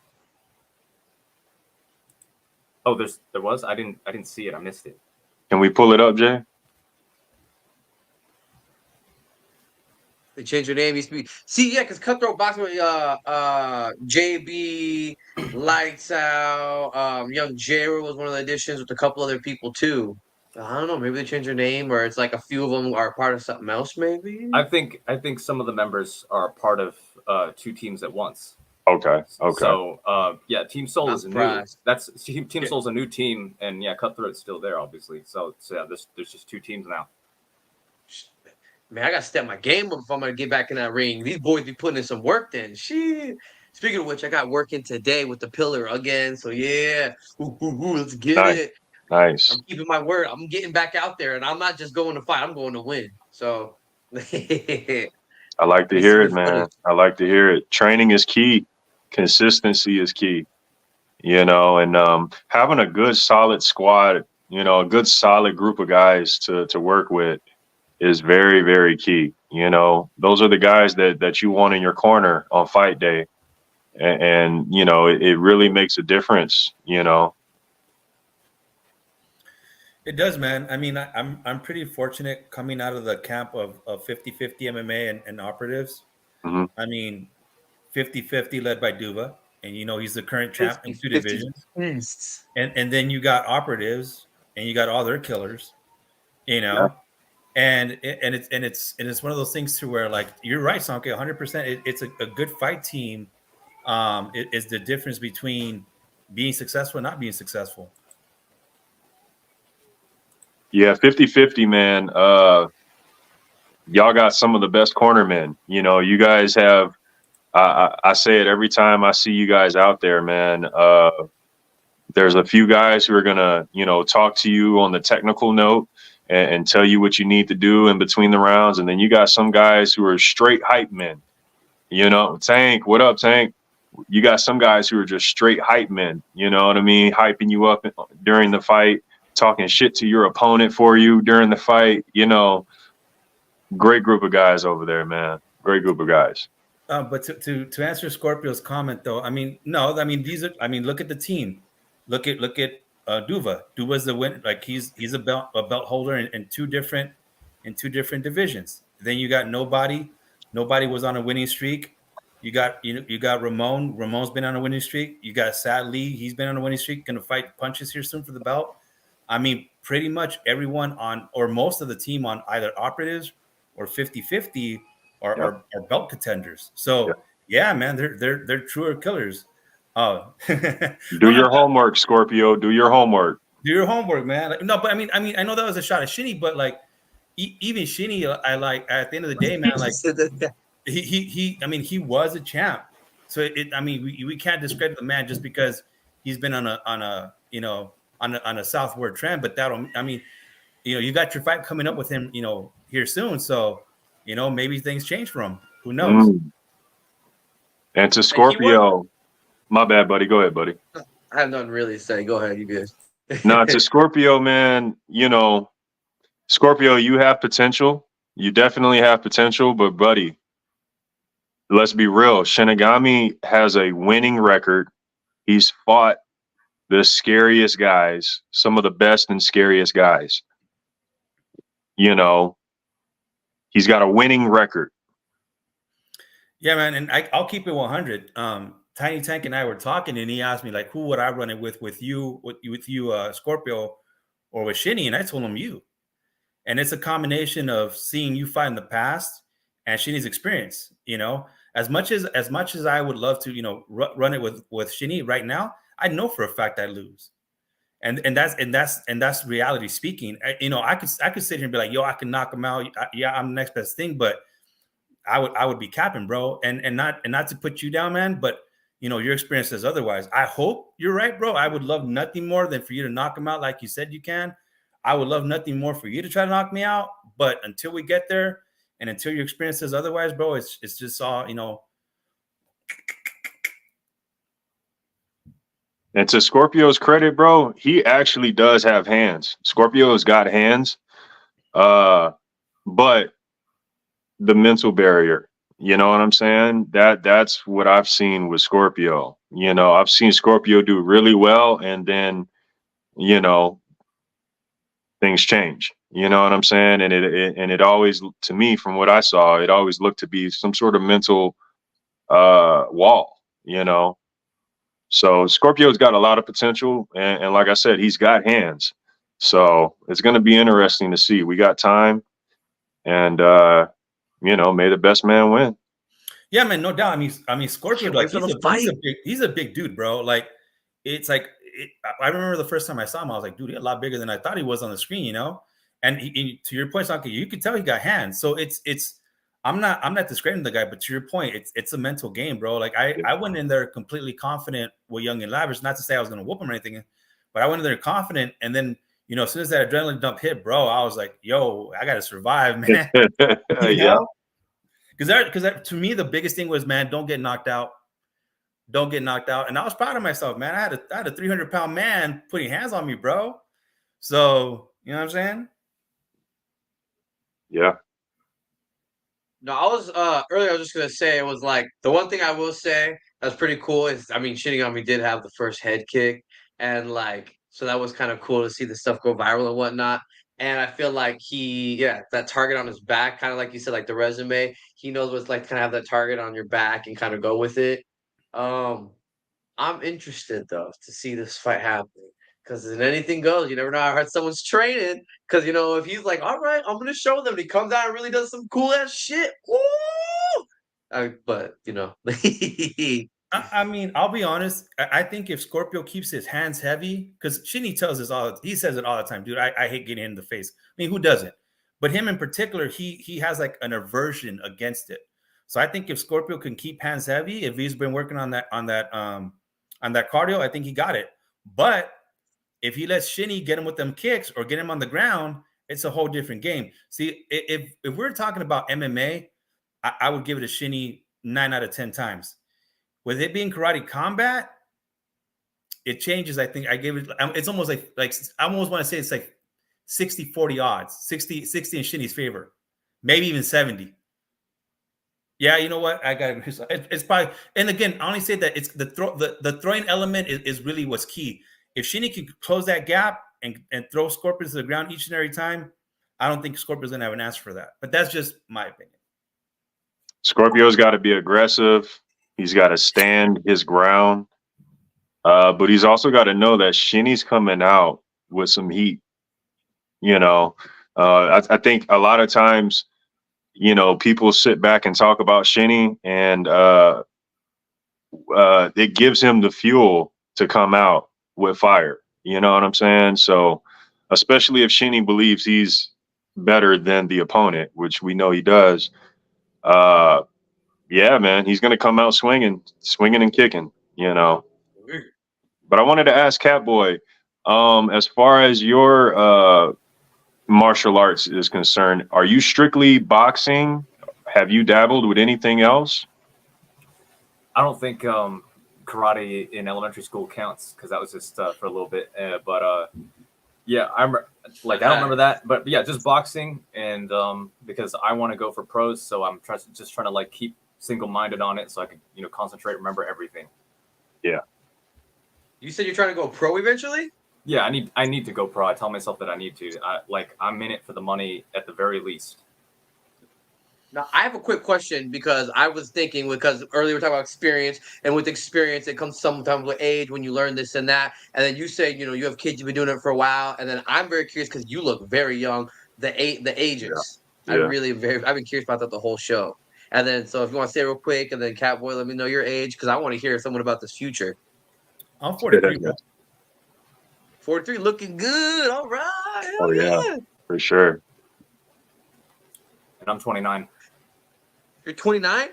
Oh, there was? I didn't see it. I missed it.
Can we pull it up, Jay?
They changed your name. Used to be because Cutthroat Boxing with JB, Lights Out, Young Jared was one of the additions with a couple other people too. I don't know. Maybe they changed their name, or it's like a few of them are part of something else. Maybe.
I think some of the members are part of 2 teams at once.
Okay.
So yeah, Team Soul is new. Team Soul's a new team, and yeah, Cutthroat's still there, obviously. So yeah, there's just 2 teams now.
Man, I gotta step my game up if I'm gonna get back in that ring. These boys be putting in some work. Then, shit. Speaking of which, I got working today with the pillar again. So yeah, let's get
Nice.
it.
Nice.
I'm keeping my word. I'm getting back out there, and I'm not just going to fight. I'm going to win. So
I like to
we
hear
see
it,
the footage.
man. I like to hear it. Training is key. Consistency is key. You know, and having a good solid squad, you know, a good solid group of guys to work with is very, very key. You know, those are the guys that you want in your corner on fight day. And you know, it really makes a difference, you know.
It does, man. I mean, I'm pretty fortunate coming out of the camp of 50-50 MMA and operatives.
Hmm.
I mean, 50-50 led by Duva, and you know he's the current champ in 2
50-50
divisions.
beasts.
And then you got operatives, and you got all their killers, you
Yeah.
know. And it's one of those things to where, like, you're right, Sanke, 100%. It's a good fight team. Is the difference between being successful and not being successful.
Yeah, 50-50, man. Y'all got some of the best cornermen. You know, you guys have. I say it every time I see you guys out there, man. There's a few guys who are gonna, you know, talk to you on the technical note and tell you what you need to do in between the rounds, and then you got some guys who are straight hype men. You know, Tank, what up, Tank? You got some guys who are just straight hype men. You know what I mean? Hyping you up during the fight, talking shit to your opponent for you during the fight. You know, great group of guys over there, man. Great group of guys.
But to answer Scorpio's comment, though, I mean, no, I mean, these are, I mean, look at the team. Look at Duva. Duva's the win. Like, he's a belt holder in two different divisions. Then you got nobody. Nobody was on a winning streak. You got Ramon. Ramon's been on a winning streak. You got Sad Lee. He's been on a winning streak. Going to fight punches here soon for the belt. I mean, pretty much everyone on, or most of the team on either operatives or 50-50 are belt contenders. So yeah, man, they're truer killers.
Do your homework, Scorpio. Do your homework.
Do your homework, man. Like, no, but I mean, I know that was a shot at Shinny, but like, even Shinny, I like, at the end of the day, man, like, I mean, he was a champ. So I mean, we can't discredit the man just because he's been on a southward trend. But that'll, I mean, you know, you got your fight coming up with him, you know, here soon. So, you know, maybe things change for him. Who knows?
And to Scorpio, my bad, buddy. Go ahead, buddy.
I have nothing really to say. Go ahead, you guys.
No, to Scorpio, man, you know, Scorpio, you have potential. You definitely have potential, but buddy, let's be real. Shinigami has a winning record. He's fought the scariest guys, some of the best and scariest guys. You know, he's got a winning record.
Yeah, man, and I'll keep it 100. Tiny Tank and I were talking, and he asked me, like, who would I run it with you, Scorpio, or with Shinny? And I told him you. And it's a combination of seeing you fight in the past and Shinny's experience. You know, as much as I would love to, you know, run it with Shinny right now, I know for a fact I lose. And that's reality speaking. You know, I could sit here and be like, yo, I can knock him out. Yeah, I'm the next best thing, but I would be capping, bro. And not to put you down, man, but you know, your experience says otherwise. I hope you're right, bro. I would love nothing more than for you to knock him out like you said you can. I would love nothing more for you to try to knock me out. But until we get there and until your experience says otherwise, bro, it's just all, you know.
And to Scorpio's credit, bro, he actually does have hands. Scorpio's got hands. But the mental barrier, you know what I'm saying? That's what I've seen with Scorpio. You know, I've seen Scorpio do really well, and then, you know, things change. You know what I'm saying? And it always, to me, from what I saw, it always looked to be some sort of mental wall, you know. So Scorpio's got a lot of potential, and like I said, he's got hands. So it's going to be interesting to see. We got time, and you know, may the best man win.
Yeah, man, no doubt. I mean, Scorpio, like, he's a big dude, bro. Like, it's like, I remember the first time I saw him, I was like, dude, he's a lot bigger than I thought he was on the screen, you know. And to your point, Sanke, you could tell he got hands. So it's I'm not discrediting the guy, but to your point, it's a mental game, bro. Like I went in there completely confident with Young and Lavish, not to say I was gonna whoop him or anything, but I went in there confident, and then as soon as that adrenaline dump hit, bro, I was like, yo, I gotta survive, man.
Yeah.
Because to me, the biggest thing was, man, don't get knocked out. Don't get knocked out. And I was proud of myself, man. I had a 300-pound man putting hands on me, bro. So, you know what I'm saying?
Yeah.
No, I was earlier. I was just gonna say it was like the one thing I will say that's pretty cool is I mean, Shitting on Me did have the first head kick, and like so that was kind of cool to see the stuff go viral and whatnot. And I feel like that target on his back, kind of like you said, like the resume. He knows what it's like to kind of have that target on your back and kind of go with it. Um, I'm interested though to see this fight happen because then anything goes. You never know how hard someone's training. Because if he's like, all right, I'm gonna show them, and he comes out and really does some cool ass shit. Woo! But
I mean, I'll be honest. I think if Scorpio keeps his hands heavy, because Shinny tells us he says it all the time, dude. I hate getting in the face. I mean, who doesn't? But him in particular, he has like an aversion against it. So I think if Scorpio can keep hands heavy, if he's been working on that cardio, I think he got it. But if he lets Shinny get him with them kicks or get him on the ground, it's a whole different game. See, if we're talking about MMA, I would give it a Shinny 9 out of 10 times. With it being karate combat, it changes. I think I gave it. It's almost like I almost want to say it's like 60-40 odds, 60 in Shinny's favor, maybe even 70. Yeah, you know what? I got it's probably. And again, I only say that it's the throwing element is really what's key. If Shinny can close that gap and throw Scorpions to the ground each and every time, I don't think Scorpion's gonna have an answer for that. But that's just my opinion.
Scorpio's got to be aggressive. He's got to stand his ground. But he's also got to know that Shinny's coming out with some heat. I think a lot of times, people sit back and talk about Shinny, and it gives him the fuel to come out with fire. You know what I'm saying? So, especially if Shinny believes he's better than the opponent, which we know he does. Yeah, man, he's gonna come out swinging and kicking. But I wanted to ask Catboy, as far as your martial arts is concerned, are you strictly boxing? Have you dabbled with anything else?
I don't think karate in elementary school counts because that was just for a little bit. Yeah, I don't remember that, but yeah, just boxing, and because I want to go for pros, so I'm just trying to like keep single-minded on it, so I can concentrate, remember everything.
Yeah.
You said you're trying to go pro eventually?
Yeah, I need to go pro. I tell myself that I need to. I'm in it for the money at the very least.
Now, I have a quick question because I was thinking, because earlier we were talking about experience, and with experience, it comes sometimes with age when you learn this and that. And then you say, you have kids, you've been doing it for a while. And then I'm very curious because you look very young, the ages. Yeah. I've been curious about that the whole show. And then, so if you want to say real quick, and then Catboy, let me know your age because I want to hear someone about this future.
I'm 43.
43, looking good. All right.
Oh, yeah, for sure.
And I'm 29.
You're 29?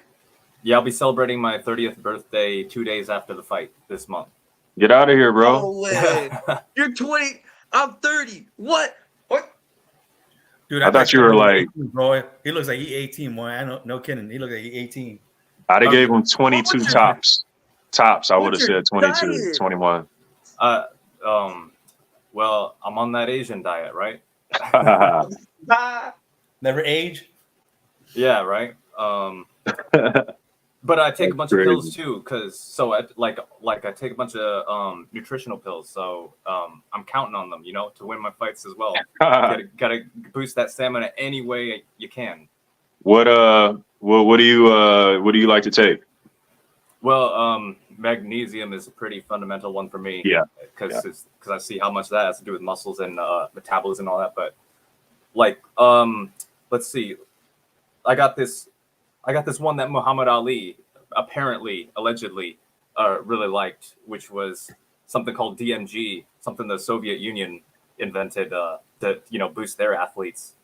Yeah, I'll be celebrating my 30th birthday 2 days after the fight this month.
Get out of here, bro.
No way. You're 20. I'm 30. What?
Dude,
I thought you were like,
18, bro. He looks like he's 18, boy. I know, no kidding. He looks like he's 18.
I'd have gave him 22 tops. I would have said 22, diet? 21.
Well, I'm on that Asian diet, right?
Never age.
Yeah, right. But I take a bunch of pills too, I take a bunch of nutritional pills, so I'm counting on them, to win my fights as well. Gotta boost that stamina any way you can.
What do you like to take?
Well, magnesium is a pretty fundamental one for me.
Yeah,
because I see how much that has to do with muscles and metabolism and all that. But let's see, I got this one that Muhammad Ali allegedly really liked, which was something called DMG, something the Soviet Union invented to boost their athletes.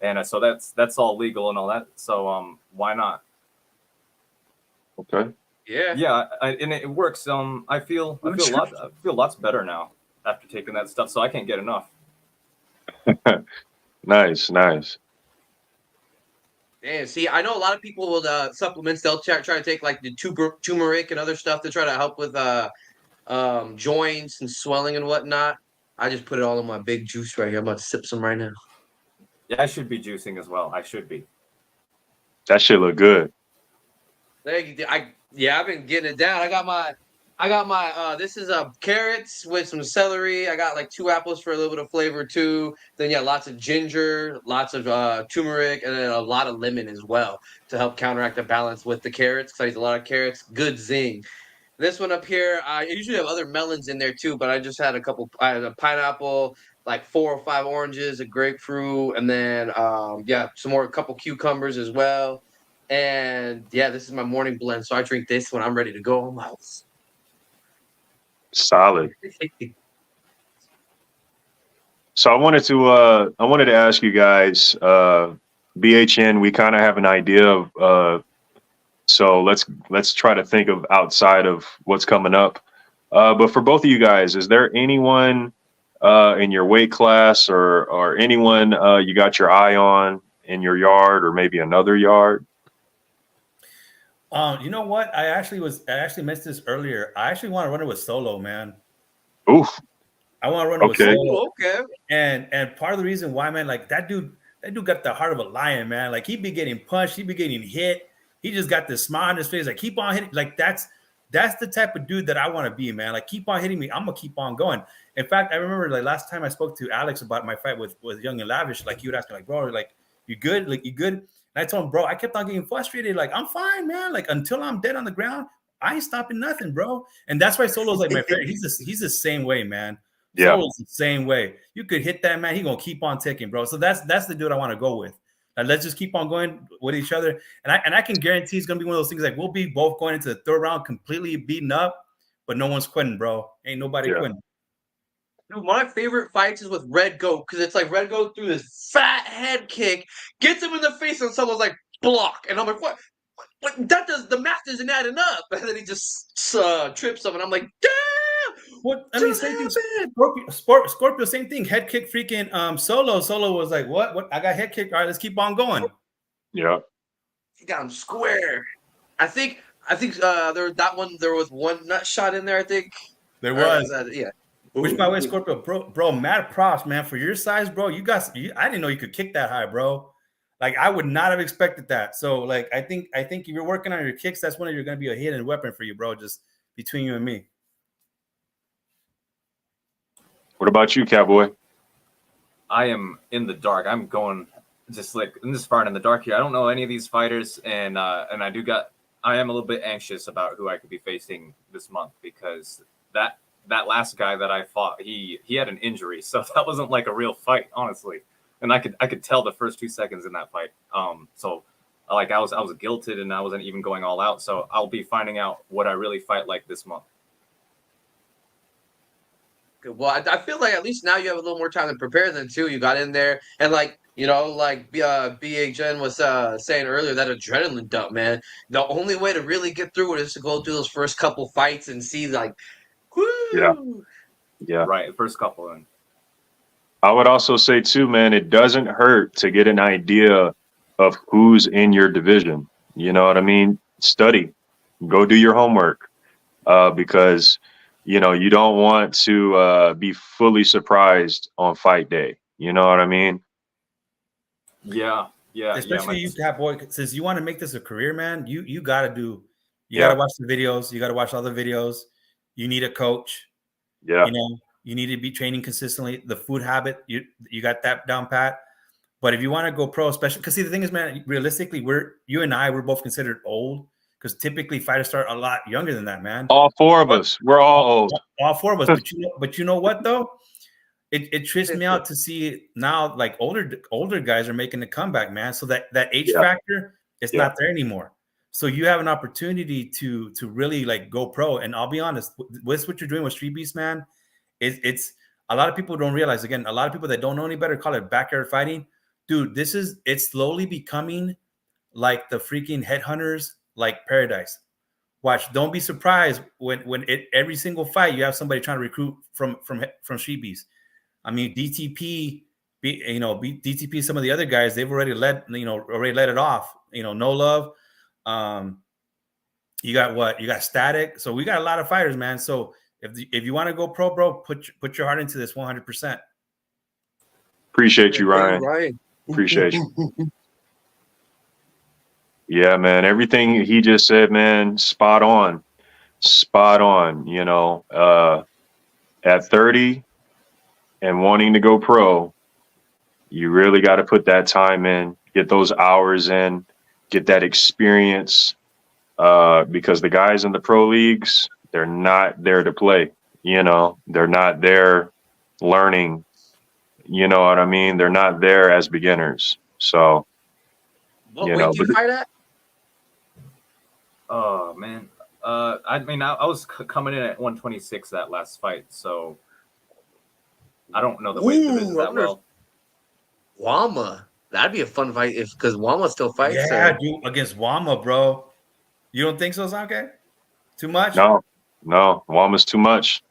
and so that's all legal and all that. So why not?
Okay.
Yeah.
And it works. I feel lots better now after taking that stuff. So I can't get enough.
Nice.
And see, I know a lot of people with supplements. They'll try to take like the turmeric and other stuff to try to help with joints and swelling and whatnot. I just put it all in my big juice right here. I'm about to sip some right now.
Yeah, I should be juicing as well. I should be.
That shit look good.
I've been getting it down. I got my this is carrots with some celery. I got like 2 apples for a little bit of flavor too. Then lots of ginger, lots of turmeric, and then a lot of lemon as well to help counteract the balance with the carrots, because I use a lot of carrots. Good zing. This one up here, I usually have other melons in there too, but I just had a couple. I had a pineapple, like 4 or 5 oranges, a grapefruit, and then a couple cucumbers as well. And this is my morning blend, so I drink this when I'm ready to go home house.
Solid. So I wanted to ask you guys, BHN, we kind of have an idea of so let's try to think of outside of what's coming up. But for both of you guys, is there anyone in your weight class or anyone you got your eye on in your yard or maybe another yard?
You know what? I actually mentioned this earlier. I actually want to run it with Solo, man.
Oof.
I want to run it with Solo.
Okay.
And part of the reason why, man, like that dude got the heart of a lion, man. Like he be getting punched, he be getting hit. He just got this smile on his face. Like keep on hitting. Like that's the type of dude that I want to be, man. Like keep on hitting me. I'm gonna keep on going. In fact, I remember like last time I spoke to Alex about my fight with Young and Lavish. Like he would ask me, like, bro, like you good? Like you good? And I told him, bro, I kept on getting frustrated. Like, I'm fine, man. Like, until I'm dead on the ground, I ain't stopping nothing, bro. And that's why Solo's like my favorite. He's the same way, man.
Yeah.
Solo's the same way. You could hit that, man. He going to keep on ticking, bro. So that's the dude I want to go with. Like, let's just keep on going with each other. And I can guarantee it's going to be one of those things like we'll be both going into the 3rd round completely beaten up, but no one's quitting, bro. Ain't nobody quitting.
Dude, my favorite fights is with Red Goat, because it's like Red Goat threw this fat head kick, gets him in the face, and someone's like, block. And I'm like, what? That does, the math isn't adding up. And then he just trips him, and I'm like, damn!
What? I mean, same thing. Scorpio, same thing. Head kick freaking Solo. Solo was like, what? I got head kicked. All right, let's keep on going.
Yeah.
He got him square. I think there was one nut shot in there, I think.
There was.
Yeah.
Which, by the way, Scorpio, bro, mad props, man. For your size, bro, I didn't know you could kick that high, bro. Like, I would not have expected that. So, like, I think if you're working on your kicks, that's when you're going to be a hidden weapon for you, bro, just between you and me.
What about you, Cowboy?
I am in the dark. I'm going I'm just far in the dark here. I don't know any of these fighters, and I am a little bit anxious about who I could be facing this month, because that last guy that I fought, he had an injury, so that wasn't like a real fight, honestly. And I could tell the first 2 seconds in that fight. So like I was guilted, and I wasn't even going all out. So I'll be finding out what I really fight like this month.
Good. Well, I feel like at least now you have a little more time to prepare than too. You got in there, and like BHN was saying earlier, that adrenaline dump, man. The only way to really get through it is to go through those first couple fights and see like. Woo!
Yeah.
Right. The first couple. And
I would also say too, man, it doesn't hurt to get an idea of who's in your division. You know what I mean? Study, go do your homework, because you don't want to be fully surprised on fight day. You know what I mean?
Yeah.
Especially you, Catboy, since you want to make this a career, man. You gotta gotta watch the videos. You gotta watch other videos. You need a coach.
Yeah.
You need to be training consistently. The food habit, you got that down pat. But if you want to go pro, especially because see, the thing is, man, realistically, we're both considered old, because typically fighters start a lot younger than that, man.
All 4 of us, we're all old.
All 4 of us. But you know what though? It trips me out to see now, like older guys are making a comeback, man. So that age factor is not there anymore. So you have an opportunity to really like go pro. And I'll be honest, with what you're doing with StreetBeefs, man, it's a lot of people don't realize, again, a lot of people that don't know any better call it backyard fighting. dude, it's slowly becoming like the freaking headhunters, like paradise. Watch, don't be surprised when every single fight you have somebody trying to recruit from StreetBeefs. I mean, DTP, some of the other guys, they've already let it off. No love. You got Static. So we got a lot of fighters, man. So if you want to go pro, bro, put your heart into this 100%.
Appreciate you, Ryan. Appreciate you. Yeah, man. Everything he just said, man, spot on. Spot on. At 30 and wanting to go pro, you really got to put that time in, get those hours in, get that experience. Because the guys in the pro leagues, they're not there to play. They're not there learning. You know what I mean? They're not there as beginners. So,
what weight do you fight at?
Oh man, I mean, I was coming in at 126 that last fight, so I don't know the weight division that well.
Wama, that'd be a fun fight because Wama still fights.
Yeah, dude, against Wama, bro. You don't think so, Sanke? Too much?
No, Wama's too much.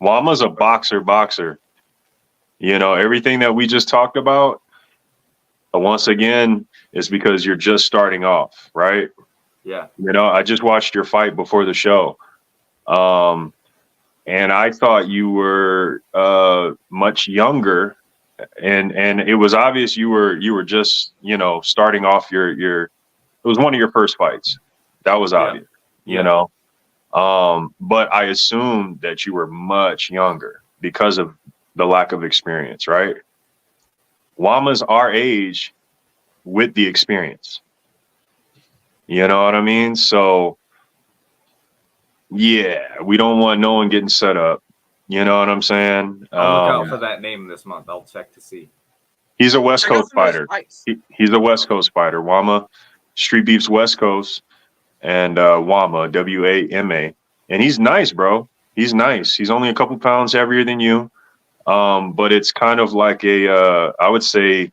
Wama's a boxer. Everything that we just talked about, once again, is because you're just starting off, right?
Yeah.
I just watched your fight before the show. And I thought you were much younger, and it was obvious you were just, starting off your it was one of your first fights. That was obvious, but I assumed that you were much younger because of the lack of experience, right? Wama's our age with the experience. You know what I mean? So, yeah, we don't want no one getting set up. You know what I'm saying?
I'll look out for that name this month. I'll check to see.
He's a West Coast fighter. He's a West Coast fighter. Wama, StreetBeefs West Coast, and Wama, WAMA. And he's nice, bro. He's nice. He's only a couple pounds heavier than you. But it's kind of like I would say,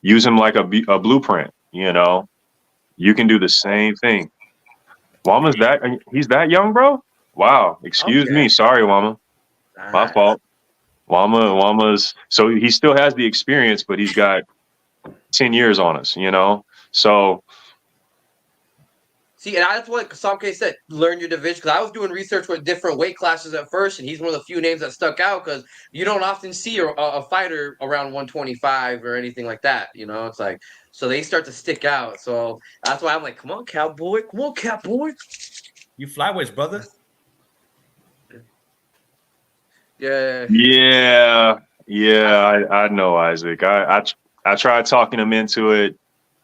use him like a blueprint, You can do the same thing. He's that young, bro? Wow. Excuse me. Sorry, Wama. My fault. Wama's, so he still has the experience, but he's got 10 years on us, So.
See, and that's what Samke said, learn your division. Because I was doing research with different weight classes at first, and he's one of the few names that stuck out because you don't often see a fighter around 125 or anything like that. It's like, so they start to stick out. So that's why I'm like, come on, cowboy.
You flyweights, brother.
Yeah.
I know, Isaac. I tried talking him into it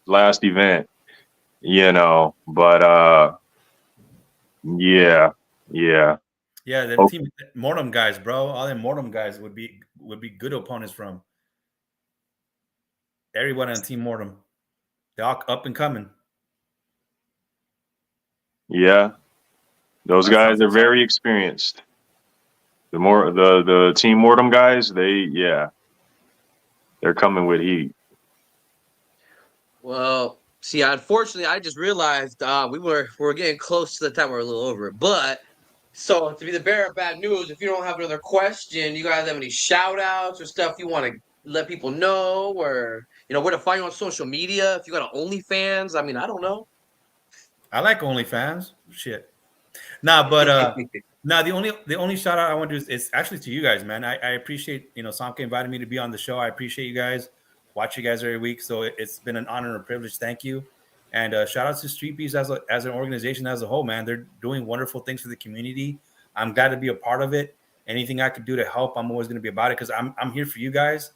last event. But yeah.
Them Team Mortem guys, bro. All them Mortem guys would be good opponents from everyone on Team Mortem. They're all up and coming.
Yeah, those guys are very experienced. The Team Mortem guys, they're coming with heat.
Well, see, unfortunately, I just realized we're getting close to the time. We're a little over it. But, so, to be the bearer of bad news, if you don't have another question, you guys have any shout-outs or stuff you want to let people know? Or, where to find you on social media? If you got an OnlyFans? I mean, I don't know.
I like OnlyFans. Shit. Nah, but the only shout-out I want to do is actually to you guys, man. I appreciate, Samke invited me to be on the show. I appreciate you guys. Watch you guys every week, so it's been an honor and a privilege. Thank you, and shout out to StreetBeefs as an organization as a whole, man. They're doing wonderful things for the community. I'm glad to be a part of it. Anything I could do to help, I'm always going to be about it because I'm here for you guys.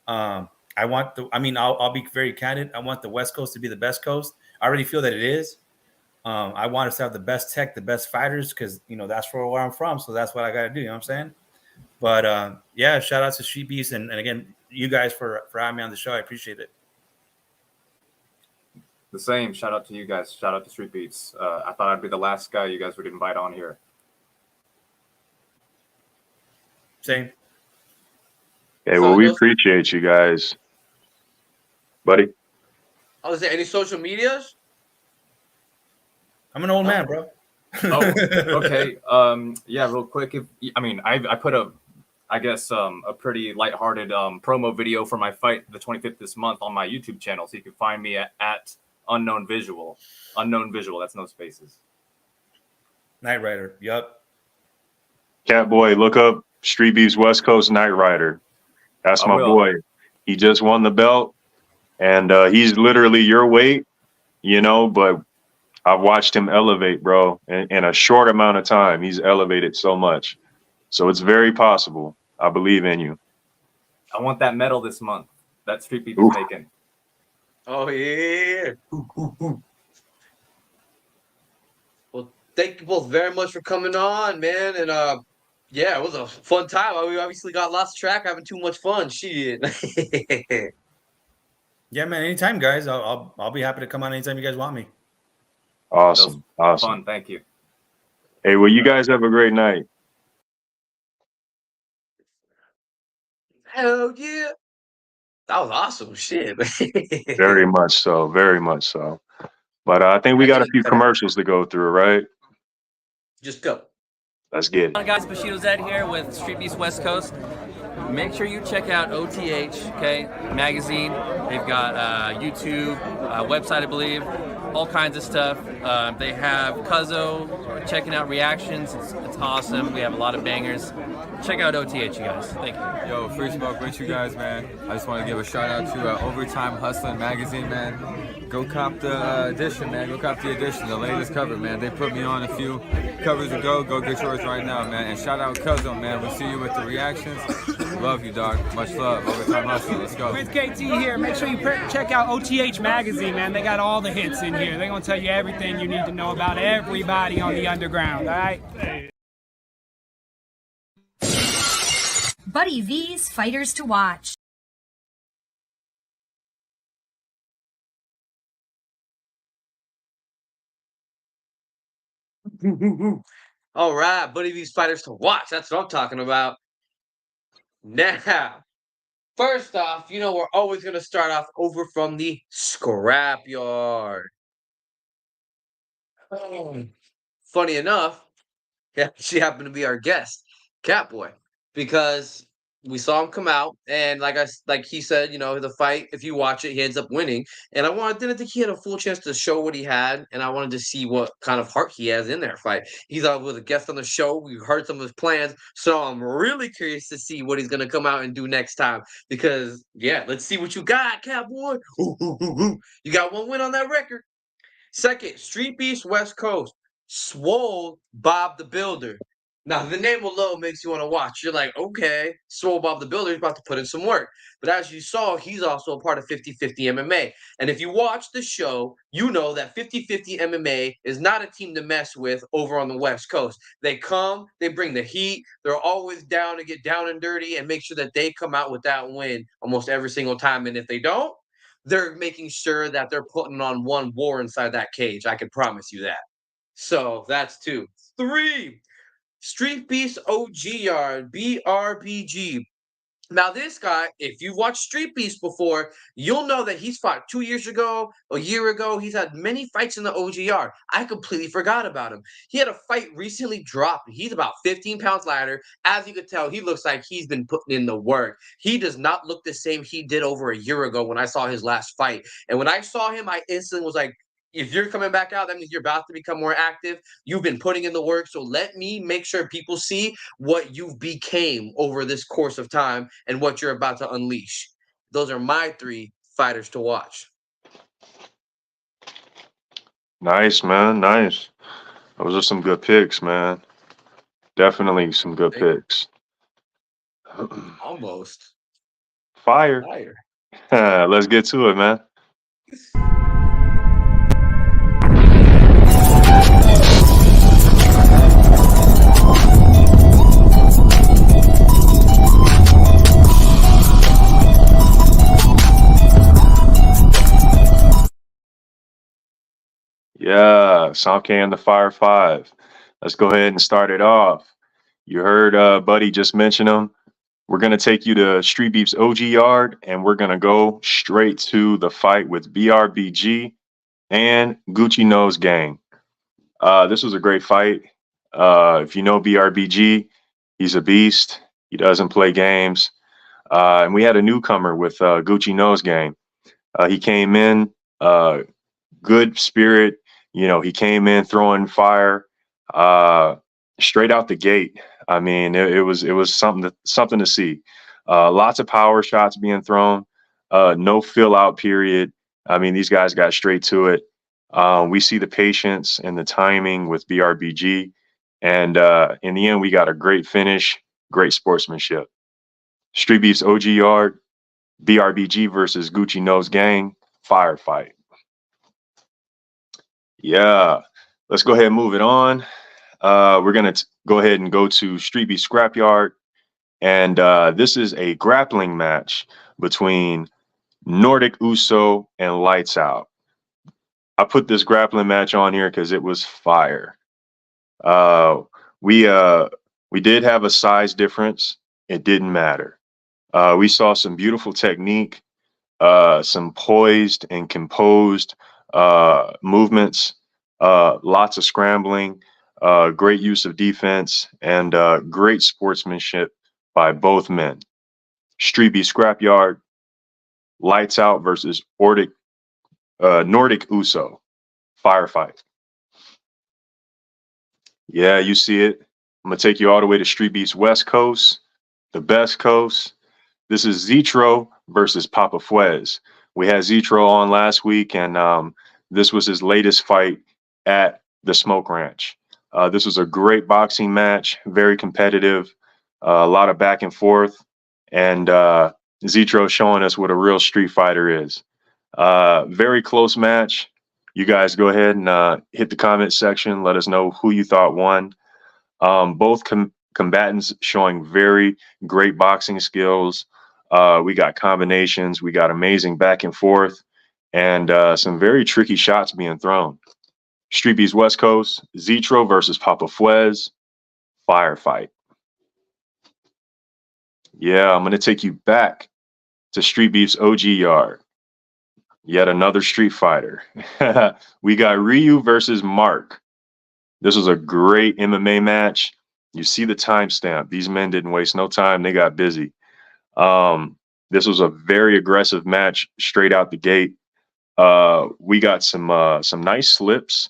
I'll be very candid. I want the West Coast to be the best coast. I already feel that it is. I want us to have the best tech, the best fighters, because that's where I'm from. So that's what I got to do. You know what I'm saying? But shout out to StreetBeefs and again, you guys for having me on the show. I appreciate it.
The same. Shout out to you guys. Shout out to StreetBeefs. I thought I'd be the last guy you guys would invite on here.
Same.
Hey, well, we appreciate you guys. buddy?
Oh, is there any social medias?
I'm an old man, bro.
Oh, okay. Yeah, real quick. I put I guess a pretty lighthearted promo video for my fight the 25th this month on my YouTube channel, so you can find me at Unknown Visual. Unknown Visual. That's no spaces.
Night Rider. Yup.
Catboy, look up StreetBeefs West Coast Night Rider. That's
I
my
will.
boy. He just won the belt, and he's literally your weight, you know, but I've watched him elevate, bro. In a short amount of time, he's elevated so much. So it's very possible. I believe in you.
I want that medal this month. That StreetBeefs
Oof.
is making.
Oh yeah. Well, thank you both very much for coming on, man. And yeah, it was a fun time. We obviously got lost track, having too much fun. Shit.
Yeah, man. Anytime, guys. I'll be happy to come on anytime you guys want me.
Awesome. Awesome.
Fun. Thank you.
Hey, well, you guys have a great night.
Hell yeah. That was awesome. Shit.
Very much so. Very much so. But I think we got a few commercials to go through, right?
Just go.
Let's get it.
Hi guys, Bushido Zed here with StreetBeefs West Coast. Make sure you check out OTH, okay, magazine. They've got YouTube, website, I believe, all kinds of stuff. They have Cuzzo, checking out reactions. It's awesome. We have a lot of bangers. Check out OTH, you guys. Thank you.
Yo, Free Smoke with you guys, man. I just want to give a shout out to Overtime Hustling magazine, man. Go cop the edition, man. Go cop the edition, the latest cover, man. They put me on a few covers ago. Go get yours right now, man. And shout out Cuzzo, man. We'll see you with the reactions. Love you, dog. Much love. Overtime Hustling. Let's go.
With KT here, make sure you check out OTH magazine, man. They got all the hits in here. They're gonna tell you everything you need to know about everybody on the underground. All right.
Buddy V's Fighters to Watch.
All right, Buddy V's Fighters to Watch. That's what I'm talking about. Now, first off, you know, we're always going to start off over from the Scrapyard. Funny enough, yeah, she happened to be our guest, Catboy, because we saw him come out, and like he said, you know, the fight, if you watch it, he ends up winning. And didn't think he had a full chance to show what he had, and I wanted to see what kind of heart he has in that fight. He's out with a guest on the show. We heard some of his plans, so I'm really curious to see what he's gonna come out and do next time. Because yeah, let's see what you got, Catboy. You got one win on that record. Second, StreetBeefs West Coast, Swole Bob the Builder. Now, the name alone makes you want to watch. You're like, okay, Swole Bob the Builder is about to put in some work. But as you saw, he's also a part of 50-50 MMA. And if you watch the show, you know that 50-50 MMA is not a team to mess with over on the West Coast. They come, they bring the heat. They're always down to get down and dirty and make sure that they come out with that win almost every single time. And if they don't, they're making sure that they're putting on one war inside that cage. I can promise you that. So that's 2. 3, StreetBeefs OG Yard, BRBG. Now, this guy, if you've watched StreetBeefs before, you'll know that he's fought 2 years ago, a year ago. He's had many fights in the OGR. I completely forgot about him. He had a fight recently dropped. He's about 15 pounds lighter. As you can tell, he looks like he's been putting in the work. He does not look the same he did over a year ago when I saw his last fight. And when I saw him, I instantly was like, if you're coming back out, that means you're about to become more active. You've been putting in the work. So let me make sure people see what you've became over this course of time and what you're about to unleash. Those are my 3 fighters to watch.
Nice, man. Nice. Those are some good picks, man. Definitely some good picks.
Almost.
Fire. Let's get to it, man. Yeah, Samke and the Fire 5. Let's go ahead and start it off. You heard Buddy just mention him. we're going to take you to Street Beefs OG Yard, and we're going to go straight to the fight with BRBG and Gucci Nose Gang. This was a great fight. If you know BRBG, he's a beast. He doesn't play games. And we had a newcomer with Gucci Nose Gang. He came in, good spirit. You know, he came in throwing fire straight out the gate. I mean, it was something to see. Lots of power shots being thrown. No fill out period. I mean, these guys got straight to it. We see the patience and the timing with BRBG. And in the end, we got a great finish, great sportsmanship. Street Beefs OG Yard, BRBG versus Gucci Nose Gang, firefight. Yeah, let's go ahead and move it on. We're going to go ahead and go to Street Beefs Scrapyard. And this is a grappling match between Nordic Uso and Lights Out. I put this grappling match on here because it was fire. We did have a size difference. It didn't matter. We saw some beautiful technique, some poised and composed movements, lots of scrambling, great use of defense, and great sportsmanship by both men. Street Beefs Scrapyard, Lights Out versus Nordic Uso, firefight. Yeah, you see it. I'm going to take you all the way to Street Beefs West Coast, the best coast. This is Zetro versus Papa Fuez. We had Zetro on last week, and this was his latest fight at the Smoke Ranch. This was a great boxing match, very competitive, a lot of back and forth, and Zetro showing us what a real street fighter is. Very close match. You guys go ahead and hit the comment section. Let us know who you thought won. Both combatants showing very great boxing skills. We got combinations. We got amazing back and forth, and some very tricky shots being thrown. Street Beefs West Coast, Zetro versus Papa Fuez, firefight. Yeah, I'm going to take you back to Street Beefs OG Yard. Yet another street fighter. We got Ryu versus Mark. This was a great MMA match. You see the timestamp. These men didn't waste no time. They got busy. This was a very aggressive match straight out the gate. We got some nice slips.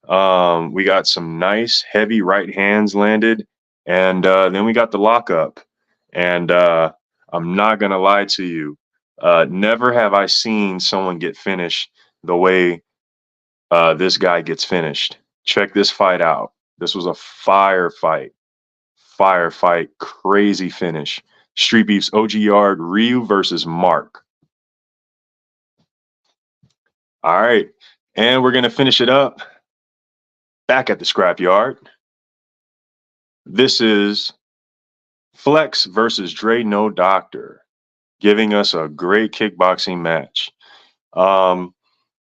We got some nice heavy right hands landed, and then we got the lockup. And I'm not gonna lie to you. Never have I seen someone get finished the way this guy gets finished. Check this fight out. This was a firefight, crazy finish. Street Beefs OG Yard, Ryu versus Mark. All right, and we're gonna finish it up back at the Scrapyard. This is Flex versus Dre No Doctor, giving us a great kickboxing match.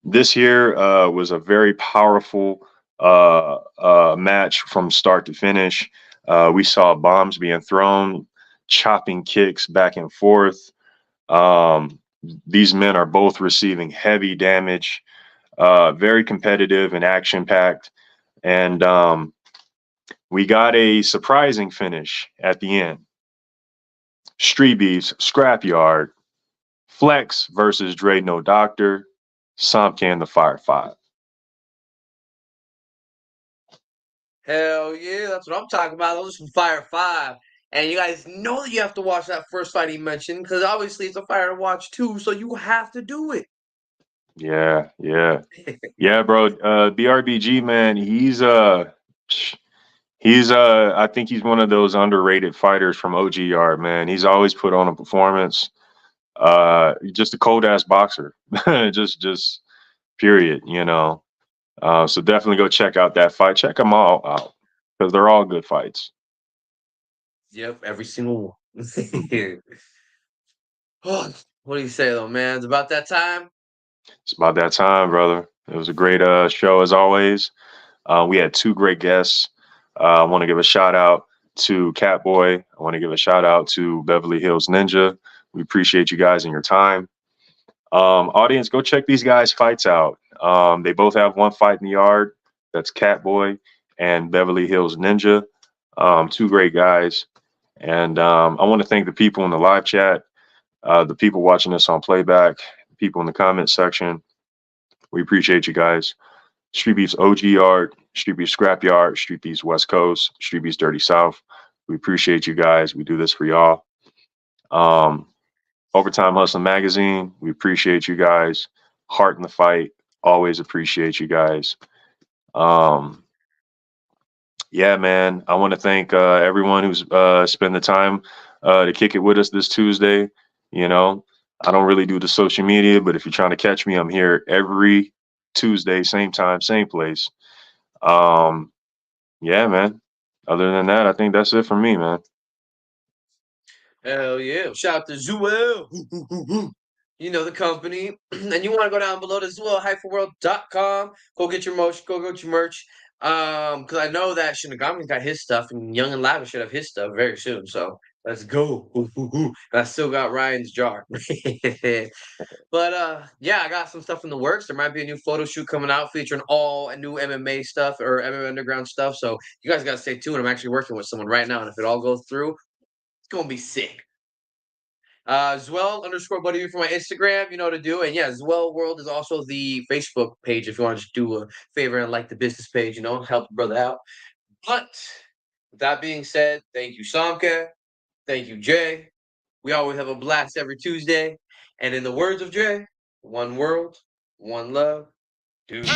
This here was a very powerful match from start to finish. We saw bombs being thrown, chopping kicks back and forth. These men are both receiving heavy damage, very competitive and action-packed. And we got a surprising finish at the end. Street Beefs Scrapyard, Flex versus Dre No Doctor, Somcan the Fire 5.
Hell yeah, that's what I'm talking about. Those are from Fire 5. And you guys know that you have to watch that first fight he mentioned, because obviously it's a fire to watch too, so you have to do it.
Yeah, bro. BRBG, man, I think he's one of those underrated fighters from OG Yard, man. He's always put on a performance. Just a cold ass boxer. just period, you know. So definitely go check out that fight. Check them all out, because they're all good fights.
Yep, every single one. Oh, what do you say though, man? It's about that time.
It's about that time, brother. It was a great show as always. We had two great guests. I want to give a shout out to Catboy. I want to give a shout out to Beverly Hills Ninja. We appreciate you guys and your time. Audience, go check these guys' fights out. They both have one fight in the yard. That's Catboy and Beverly Hills Ninja. Two great guys. And I want to thank the people in the live chat, the people watching us on playback, people in the comment section. We appreciate you guys. Street Beefs OG Yard, Street Beefs Scrapyard, Street Beefs West Coast, Street Beefs Dirty South. We appreciate you guys. We do this for y'all. Overtime Hustling Magazine, we appreciate you guys. Heart in the Fight, always appreciate you guys. Yeah, man, I want to thank everyone who's spent the time to kick it with us this Tuesday. You know, I don't really do the social media, but if you're trying to catch me, I'm here every Tuesday, same time, same place. Yeah, man. Other than that, I think that's it for me, man.
Hell yeah. Shout out to Zuel. You know the company. And you want to go down below to zuel-world.com. Go get your merch. Go get your merch. Because I know that Shinigami's got his stuff, and Young and Lavish should have his stuff very soon. So let's go. And I still got Ryan's jar. But yeah, I got some stuff in the works. There might be a new photo shoot coming out featuring all new MMA stuff or MMA Underground stuff. So you guys got to stay tuned. I'm actually working with someone right now, and if it all goes through, it's gonna be sick. Zwell_buddy for my Instagram, you know what to do. And yeah, Zwell World is also the Facebook page if you want to just do a favor and like the business page, you know, help the brother out. But with that being said, thank you, Samke. Thank you, Jay. We always have a blast every Tuesday. And in the words of Jay, one world, one love, dude.